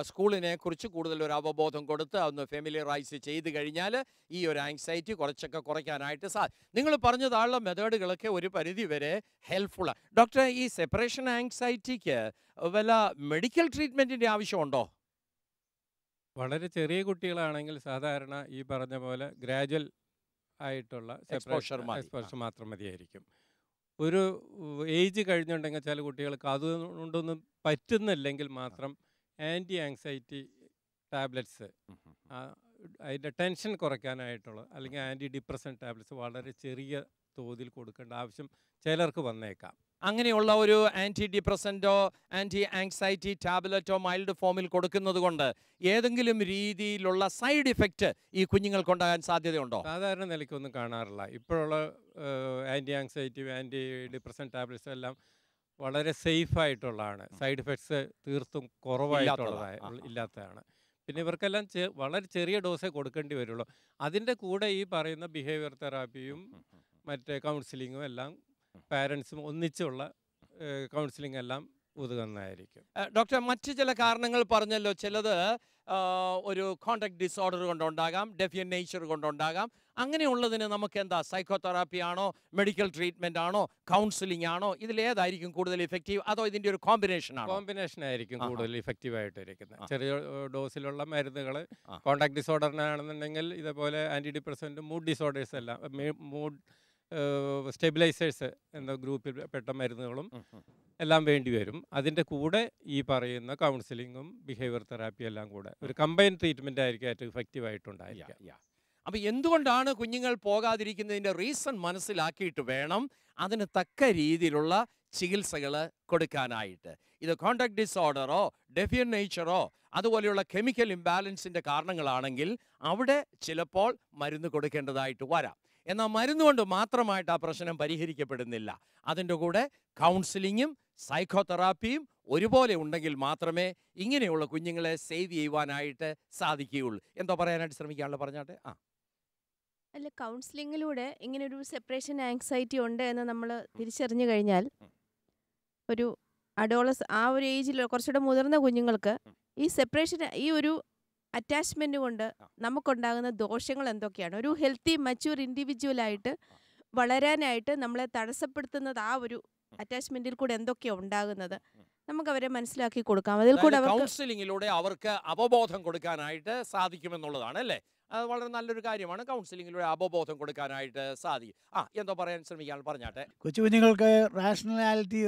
സ്കൂളിനെ കുറിച്ച് കൂടുതൽ ഒരു അവബോധം കൊടുത്ത് ഒന്ന് ഫെമിലിയറൈസ് ചെയ്ത് കഴിഞ്ഞാൽ ഈ ഒരു ആങ്സൈറ്റി കുറച്ചൊക്കെ കുറയ്ക്കാനായിട്ട് നിങ്ങൾ പറഞ്ഞതാളുള്ള മെത്തേഡുകളൊക്കെ ഒരു പരിധി വരെ ഹെൽപ്ഫുള്ളാണ്. ഡോക്ടർ, ഈ സെപ്പറേഷൻ ആങ്സൈറ്റിക്ക് വല്ല മെഡിക്കൽ ട്രീറ്റ്മെൻറ്റിൻ്റെ ആവശ്യമുണ്ടോ? വളരെ ചെറിയ കുട്ടികളാണെങ്കിൽ സാധാരണ ഈ പറഞ്ഞ പോലെ ഗ്രാജുവൽ ആയിട്ടുള്ള എക്സ്പോഷർ മാത്രം മതിയായിരിക്കും. ഒരു ഏജ് കഴിഞ്ഞുണ്ടെങ്കിൽ ചില കുട്ടികൾക്ക് അതുകൊണ്ടൊന്നും പറ്റുന്നില്ലെങ്കിൽ മാത്രം ആൻറ്റി ആങ്സൈറ്റി ടാബ്ലറ്റ്സ്, അതിൻ്റെ ടെൻഷൻ കുറയ്ക്കാനായിട്ടുള്ള അല്ലെങ്കിൽ ആൻറ്റി ഡിപ്രസൻ ടാബ്ലറ്റ്സ് വളരെ ചെറിയ തോതിൽ കൊടുക്കേണ്ട ആവശ്യം ചിലർക്ക് വന്നേക്കാം. അങ്ങനെയുള്ള ഒരു ആൻറ്റി ഡിപ്രസൻറ്റോ ആൻറ്റി ആങ്സൈറ്റി ടാബ്ലറ്റോ മൈൽഡ് ഫോമിൽ കൊടുക്കുന്നത് കൊണ്ട് ഏതെങ്കിലും രീതിയിലുള്ള സൈഡ് ഇഫക്റ്റ് ഈ കുഞ്ഞുങ്ങൾക്കുണ്ടാകാൻ സാധ്യതയുണ്ടോ? സാധാരണ നിലയ്ക്കൊന്നും കാണാറില്ല. ഇപ്പോഴുള്ള anti anxiety, anti depressant tablets എല്ലാം വളരെ സേഫ് ആയിട്ടുള്ളതാണ്. സൈഡ് ഇഫക്ട്സ് തീർത്തും ഇല്ലാത്തതാണ്. പിന്നെ ഇവർക്കെല്ലാം വളരെ ചെറിയ ഡോസേ കൊടുക്കേണ്ടി വരുള്ളൂ. അതിൻ്റെ കൂടെ ഈ പറയുന്ന ബിഹേവിയർ തെറാപ്പിയും മറ്റേ കൗൺസിലിങ്ങും എല്ലാം പാരൻസും ഒന്നിച്ചുള്ള കൗൺസിലിംഗ് എല്ലാം ഉതകുന്നതായിരിക്കും. ഡോക്ടർ, മറ്റ് ചില കാരണങ്ങൾ പറഞ്ഞല്ലോ. ചിലത് ഒരു കോണ്ടാക്ട് ഡിസോർഡർ കൊണ്ടുണ്ടാകാം, ഡെഫിയൻ നേച്ചർ കൊണ്ടുണ്ടാകാം. അങ്ങനെയുള്ളതിന് നമുക്ക് എന്താ, സൈക്കോതെറാപ്പി ആണോ, മെഡിക്കൽ ട്രീറ്റ്മെന്റ് ആണോ, കൗൺസിലിംഗ് ആണോ? ഇതിലേതായിരിക്കും കൂടുതൽ ഇഫക്റ്റീവ്? അതോ ഇതിൻ്റെ ഒരു കോമ്പിനേഷൻ ആണോ? കോമ്പിനേഷൻ ആയിരിക്കും കൂടുതൽ ഇഫക്റ്റീവ് ആയിട്ടിരിക്കുന്നത്. ചെറിയ ഡോസിലുള്ള മരുന്നുകൾ കോണ്ടാക്ട് ഡിസോർഡറിനാണെന്നുണ്ടെങ്കിൽ ഇതേപോലെ ആൻറ്റി ഡിപ്രസൻറ്റും മൂഡ് ഡിസോർഡേഴ്സ് എല്ലാം, മൂഡ് സ്റ്റെബിലൈസേഴ്സ് എന്ന ഗ്രൂപ്പിൽ പെട്ട മരുന്നുകളും എല്ലാം വേണ്ടി വരും. അതിൻ്റെ കൂടെ ഈ പറയുന്ന കൗൺസിലിങ്ങും ബിഹേവിയർ തെറാപ്പിയും എല്ലാം കൂടെ ഒരു കമ്പൈൻ ട്രീറ്റ്മെൻ്റ് ആയിരിക്കും ഏറ്റവും ഇഫക്റ്റീവ് ആയിട്ടുണ്ടായിരിക്കുക. അപ്പോൾ എന്തുകൊണ്ടാണ് കുഞ്ഞുങ്ങൾ പോകാതിരിക്കുന്നതിൻ്റെ റീസൺ മനസ്സിലാക്കിയിട്ട് വേണം അതിന് തക്ക രീതിയിലുള്ള ചികിത്സകൾ കൊടുക്കാനായിട്ട്. ഇത് കോണ്ടാക്ട് ഡിസോർഡറോ ഡെഫിയൻ നേച്ചറോ അതുപോലെയുള്ള കെമിക്കൽ ഇംബാലൻസിൻ്റെ കാരണങ്ങളാണെങ്കിൽ അവിടെ ചിലപ്പോൾ മരുന്ന് കൊടുക്കേണ്ടതായിട്ട് വരാം. എന്നാൽ മരുന്നുകൊണ്ട് മാത്രമായിട്ട് ആ പ്രശ്നം പരിഹരിക്കപ്പെടുന്നില്ല. അതിൻ്റെ കൂടെ കൗൺസിലിങ്ങും സൈക്കോതെറാപ്പിയും ഒരുപോലെ ഉണ്ടെങ്കിൽ മാത്രമേ ഇങ്ങനെയുള്ള കുഞ്ഞുങ്ങളെ സേവ് ചെയ്യുവാനായിട്ട് സാധിക്കുകയുള്ളൂ. എന്തോ പറയാനായിട്ട് ശ്രമിക്കാനുള്ള പറഞ്ഞാട്ടെ. അല്ല, കൗൺസിലിങ്ങിലൂടെ ഇങ്ങനെ ഒരു സെപ്പറേഷൻ ആങ്സൈറ്റി ഉണ്ട് എന്ന് നമ്മൾ തിരിച്ചറിഞ്ഞു കഴിഞ്ഞാൽ ഒരു ആ ഒരു ഏജിൽ കുറച്ചുകൂടെ മുതിർന്ന കുഞ്ഞുങ്ങൾക്ക് ഈ സെപ്പറേഷൻ, ഈ ഒരു അറ്റാച്ച്മെന്റ് കൊണ്ട് നമുക്കുണ്ടാകുന്ന ദോഷങ്ങൾ എന്തൊക്കെയാണ്, ഒരു ഹെൽത്തി മച്യൂർ ഇൻഡിവിജ്വലായിട്ട് വളരാനായിട്ട് നമ്മളെ തടസ്സപ്പെടുത്തുന്നത് ആ ഒരു അറ്റാച്ച്മെന്റിൽ കൂടെ എന്തൊക്കെയാണ് ഉണ്ടാകുന്നത് നമുക്ക് അവരെ മനസ്സിലാക്കി കൊടുക്കാം. അതിൽ കൂടെ കൗൺസിലിങ്ങിലൂടെ അവർക്ക് അവബോധം കൊടുക്കാനായിട്ട് സാധിക്കുമെന്നുള്ളതാണ് അല്ലേ? അത് വളരെ നല്ലൊരു കാര്യമാണ്. കൗൺസിലിങ്ങിലൂടെ അവബോധം കൊടുക്കാനായിട്ട് സാധിക്കും. എന്തോ പറയാൻ ശ്രമിക്കാൻ പറഞ്ഞാട്ടെ. കൊച്ചു കുഞ്ഞുങ്ങൾക്ക് റാഷണാലിറ്റി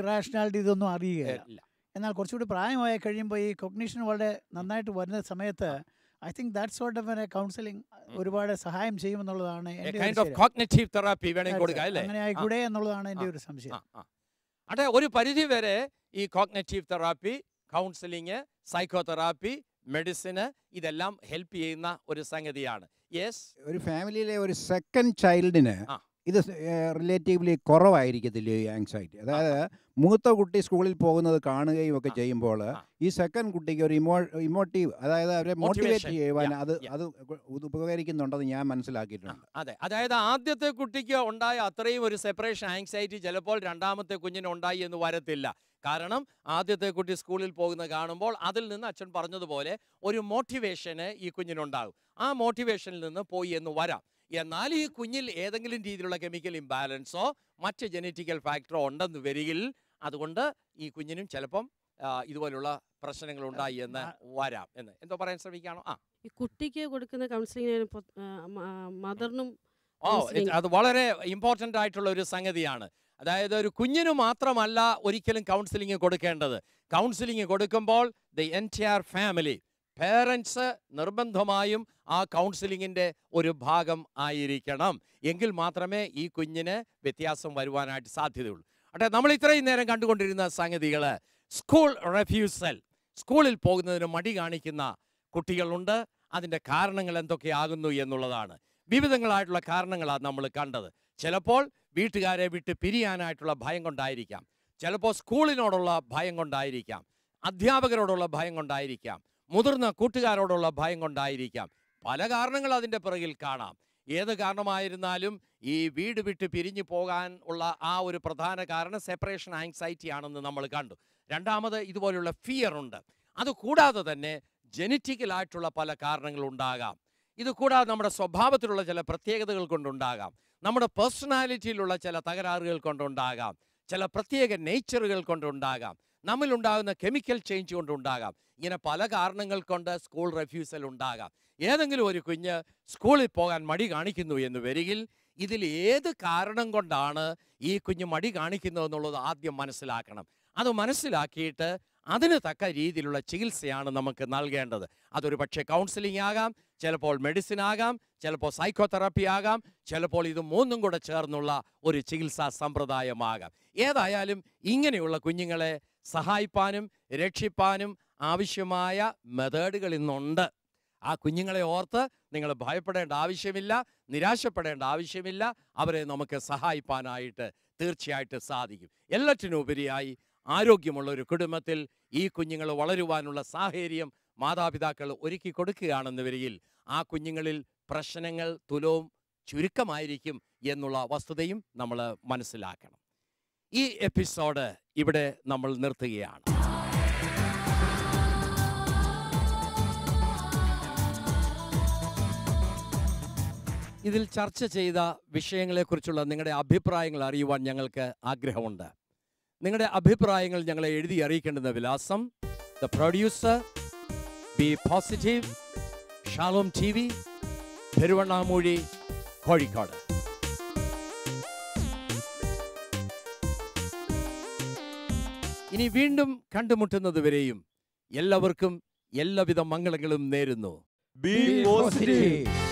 ഇതൊന്നും അറിയുകയില്ല. എന്നാൽ കുറച്ചുകൂടി പ്രായമായി കഴിയുമ്പോൾ ഈ കൊഗ്നിഷൻ വളരെ നന്നായിട്ട് വരുന്ന സമയത്ത് I think that sort of counselling ഒരുപാട് സഹായം ചെയ്യുമെന്നുള്ളതാണ് അങ്ങനെ ആയിക്കൂടെ എന്നുള്ളതാണ് എൻ്റെ ഒരു സംശയം. അതെ, ഒരു പരിധി വരെ ഈ cognitive therapy, counselling, psychotherapy, medicine ഇതെല്ലാം ഹെൽപ്പ് ചെയ്യുന്ന ഒരു സംഗതിയാണ്. യെസ്, ഒരു ഫാമിലിയിലെ ഒരു സെക്കൻഡ് ചൈൽഡിന് ഇത് റിലേറ്റീവ്ലി കുറവായിരിക്കത്തില്ല ഈ ആങ്സൈറ്റി. അതായത് മൂത്ത കുട്ടി സ്കൂളിൽ പോകുന്നത് കാണുകയും ഒക്കെ ചെയ്യുമ്പോൾ ഈ സെക്കൻഡ് കുട്ടിക്ക് ഒരു ഇമോട്ടീവ്, അതായത് അവരെ മോട്ടിവേറ്റ് ചെയ്യുവാൻ അത് ഉപകരിക്കുന്നുണ്ടെന്ന് ഞാൻ മനസ്സിലാക്കിയിട്ടുണ്ട്. അതെ, അതായത് ആദ്യത്തെ കുട്ടിക്ക് ഉണ്ടായ അത്രയും ഒരു സെപ്പറേഷൻ ആങ്സൈറ്റി ചിലപ്പോൾ രണ്ടാമത്തെ കുഞ്ഞിന് ഉണ്ടായി എന്ന് വരത്തില്ല. കാരണം ആദ്യത്തെ കുട്ടി സ്കൂളിൽ പോകുന്ന കാണുമ്പോൾ അതിൽ നിന്ന് അച്ഛൻ പറഞ്ഞതുപോലെ ഒരു മോട്ടിവേഷന് ഈ കുഞ്ഞിനുണ്ടാകും. ആ മോട്ടിവേഷനിൽ നിന്ന് പോയി എന്ന് വരാം. എന്നാൽ ഈ കുഞ്ഞിൽ ഏതെങ്കിലും രീതിയിലുള്ള കെമിക്കൽ ഇംബാലൻസോ മറ്റ് ജനറ്റിക്കൽ ഫാക്ടറോ ഉണ്ടെന്ന് വരികിൽ അതുകൊണ്ട് ഈ കുഞ്ഞിനും ചിലപ്പം ഇതുപോലുള്ള പ്രശ്നങ്ങൾ ഉണ്ടായി എന്ന് വരാം എന്ന് എന്തോ പറയാൻ ശ്രമിക്കുകയാണോ? ഈ കുട്ടിക്ക് കൊടുക്കുന്ന കൗൺസിലിംഗ് മദറിനും അത് വളരെ ഇമ്പോർട്ടൻ്റ് ആയിട്ടുള്ള ഒരു സംഗതിയാണ്. അതായത് ഒരു കുഞ്ഞിന് മാത്രമല്ല ഒരിക്കലും കൗൺസിലിംഗ് കൊടുക്കേണ്ടത്. കൗൺസിലിംഗ് കൊടുക്കുമ്പോൾ ദി എൻറ്റയർ ഫാമിലി, പേരൻസ് നിർബന്ധമായും ആ കൗൺസിലിങ്ങിൻ്റെ ഒരു ഭാഗം ആയിരിക്കണം. എങ്കിൽ മാത്രമേ ഈ കുഞ്ഞിന് വ്യത്യാസം വരുവാനായിട്ട് സാധ്യതയുള്ളൂ. അട്ടെ, നമ്മൾ ഇത്രയും നേരം കണ്ടുകൊണ്ടിരുന്ന സംഗതികൾ സ്കൂൾ റെഫ്യൂസൽ, സ്കൂളിൽ പോകുന്നതിന് മടി കാണിക്കുന്ന കുട്ടികളുണ്ട്. അതിൻ്റെ കാരണങ്ങൾ എന്തൊക്കെയാകുന്നു എന്നുള്ളതാണ്. വിവിധങ്ങളായിട്ടുള്ള കാരണങ്ങളാണ് നമ്മൾ കണ്ടത്. ചിലപ്പോൾ വീട്ടുകാരെ വിട്ട് പിരിയാനായിട്ടുള്ള ഭയം കൊണ്ടായിരിക്കാം, ചിലപ്പോൾ സ്കൂളിനോടുള്ള ഭയം കൊണ്ടായിരിക്കാം, അധ്യാപകരോടുള്ള ഭയം കൊണ്ടായിരിക്കാം, മുതിർന്ന കൂട്ടുകാരോടുള്ള ഭയം കൊണ്ടായിരിക്കാം. പല കാരണങ്ങൾ അതിൻ്റെ പിറകിൽ കാണാം. ഏത് കാരണമായിരുന്നാലും ഈ വീട് വിട്ട് പിരിഞ്ഞു പോകാൻ ഉള്ള ആ ഒരു പ്രധാന കാരണം സെപ്പറേഷൻ ആങ്സൈറ്റി ആണെന്ന് നമ്മൾ കണ്ടു. രണ്ടാമത് ഇതുപോലുള്ള ഫിയർ ഉണ്ട്. അതുകൂടാതെ തന്നെ ജനറ്റിക്കലായിട്ടുള്ള പല കാരണങ്ങളുണ്ടാകാം. ഇത് കൂടാതെ നമ്മുടെ സ്വഭാവത്തിലുള്ള ചില പ്രത്യേകതകൾ കൊണ്ടുണ്ടാകാം, നമ്മുടെ പേഴ്സണാലിറ്റിയിലുള്ള ചില തകരാറുകൾ കൊണ്ടുണ്ടാകാം, ചില പ്രത്യേക നേച്ചറുകൾ കൊണ്ടുണ്ടാകാം, നമ്മിലുണ്ടാകുന്ന കെമിക്കൽ ചേഞ്ച് കൊണ്ടുണ്ടാകാം. ഇങ്ങനെ പല കാരണങ്ങൾ കൊണ്ട് സ്കൂൾ റെഫ്യൂസൽ ഉണ്ടാകാം. ഏതെങ്കിലും ഒരു കുഞ്ഞ് സ്കൂളിൽ പോകാൻ മടി കാണിക്കുന്നു എന്ന് വരികിൽ ഇതിൽ ഏത് കാരണം കൊണ്ടാണ് ഈ കുഞ്ഞ് മടി കാണിക്കുന്നതെന്നുള്ളത് ആദ്യം മനസ്സിലാക്കണം. അത് മനസ്സിലാക്കിയിട്ട് അതിന് തക്ക രീതിയിലുള്ള ചികിത്സയാണ് നമുക്ക് നൽകേണ്ടത്. അതൊരു പക്ഷേ കൗൺസിലിംഗ് ആകാം, ചിലപ്പോൾ മെഡിസിൻ ആകാം, ചിലപ്പോൾ സൈക്കോതെറാപ്പി ആകാം, ചിലപ്പോൾ ഇത് മൂന്നും കൂടെ ചേർന്നുള്ള ഒരു ചികിത്സാ സമ്പ്രദായമാകാം. ഏതായാലും ഇങ്ങനെയുള്ള കുഞ്ഞുങ്ങളെ സഹായിപ്പാനും രക്ഷിപ്പാനും ആവശ്യമായ മെത്തേഡുകൾ ഇന്നുണ്ട്. ആ കുഞ്ഞുങ്ങളെ ഓർത്ത് നിങ്ങൾ ഭയപ്പെടേണ്ട ആവശ്യമില്ല, നിരാശപ്പെടേണ്ട ആവശ്യമില്ല. അവരെ നമുക്ക് സഹായിപ്പാനായിട്ട് തീർച്ചയായിട്ടും സാധിക്കും. എല്ലാറ്റിനുപരിയായി ആരോഗ്യമുള്ള ഒരു കുടുംബത്തിൽ ഈ കുഞ്ഞുങ്ങൾ വളരുവാനുള്ള സാഹചര്യം മാതാപിതാക്കൾ ഒരുക്കി കൊടുക്കുകയാണെന്ന് വരികിൽ ആ കുഞ്ഞുങ്ങളിൽ പ്രശ്നങ്ങൾ തുലവും ചുരുക്കമായിരിക്കും എന്നുള്ള വസ്തുതയും നമ്മൾ മനസ്സിലാക്കണം. ഈ എപ്പിസോഡ് ഇവിടെ നമ്മൾ നിർത്തുകയാണ്. ഇതിൽ ചർച്ച ചെയ്ത വിഷയങ്ങളെക്കുറിച്ചുള്ള നിങ്ങളുടെ അഭിപ്രായങ്ങൾ അറിയുവാൻ ഞങ്ങൾക്ക് ആഗ്രഹമുണ്ട്. നിങ്ങളുടെ അഭിപ്രായങ്ങൾ ഞങ്ങളെ എഴുതി അറിയിക്കേണ്ടുന്ന വിലാസം: the producer, B positive, Shalom TV, Peruvannamuzhi, Kozhikode. ഇനി വീണ്ടും കണ്ടുമുട്ടുന്നതുവരെയും എല്ലാവർക്കും എല്ലാവിധ മംഗളങ്ങളും നേരുന്നു. Be positive.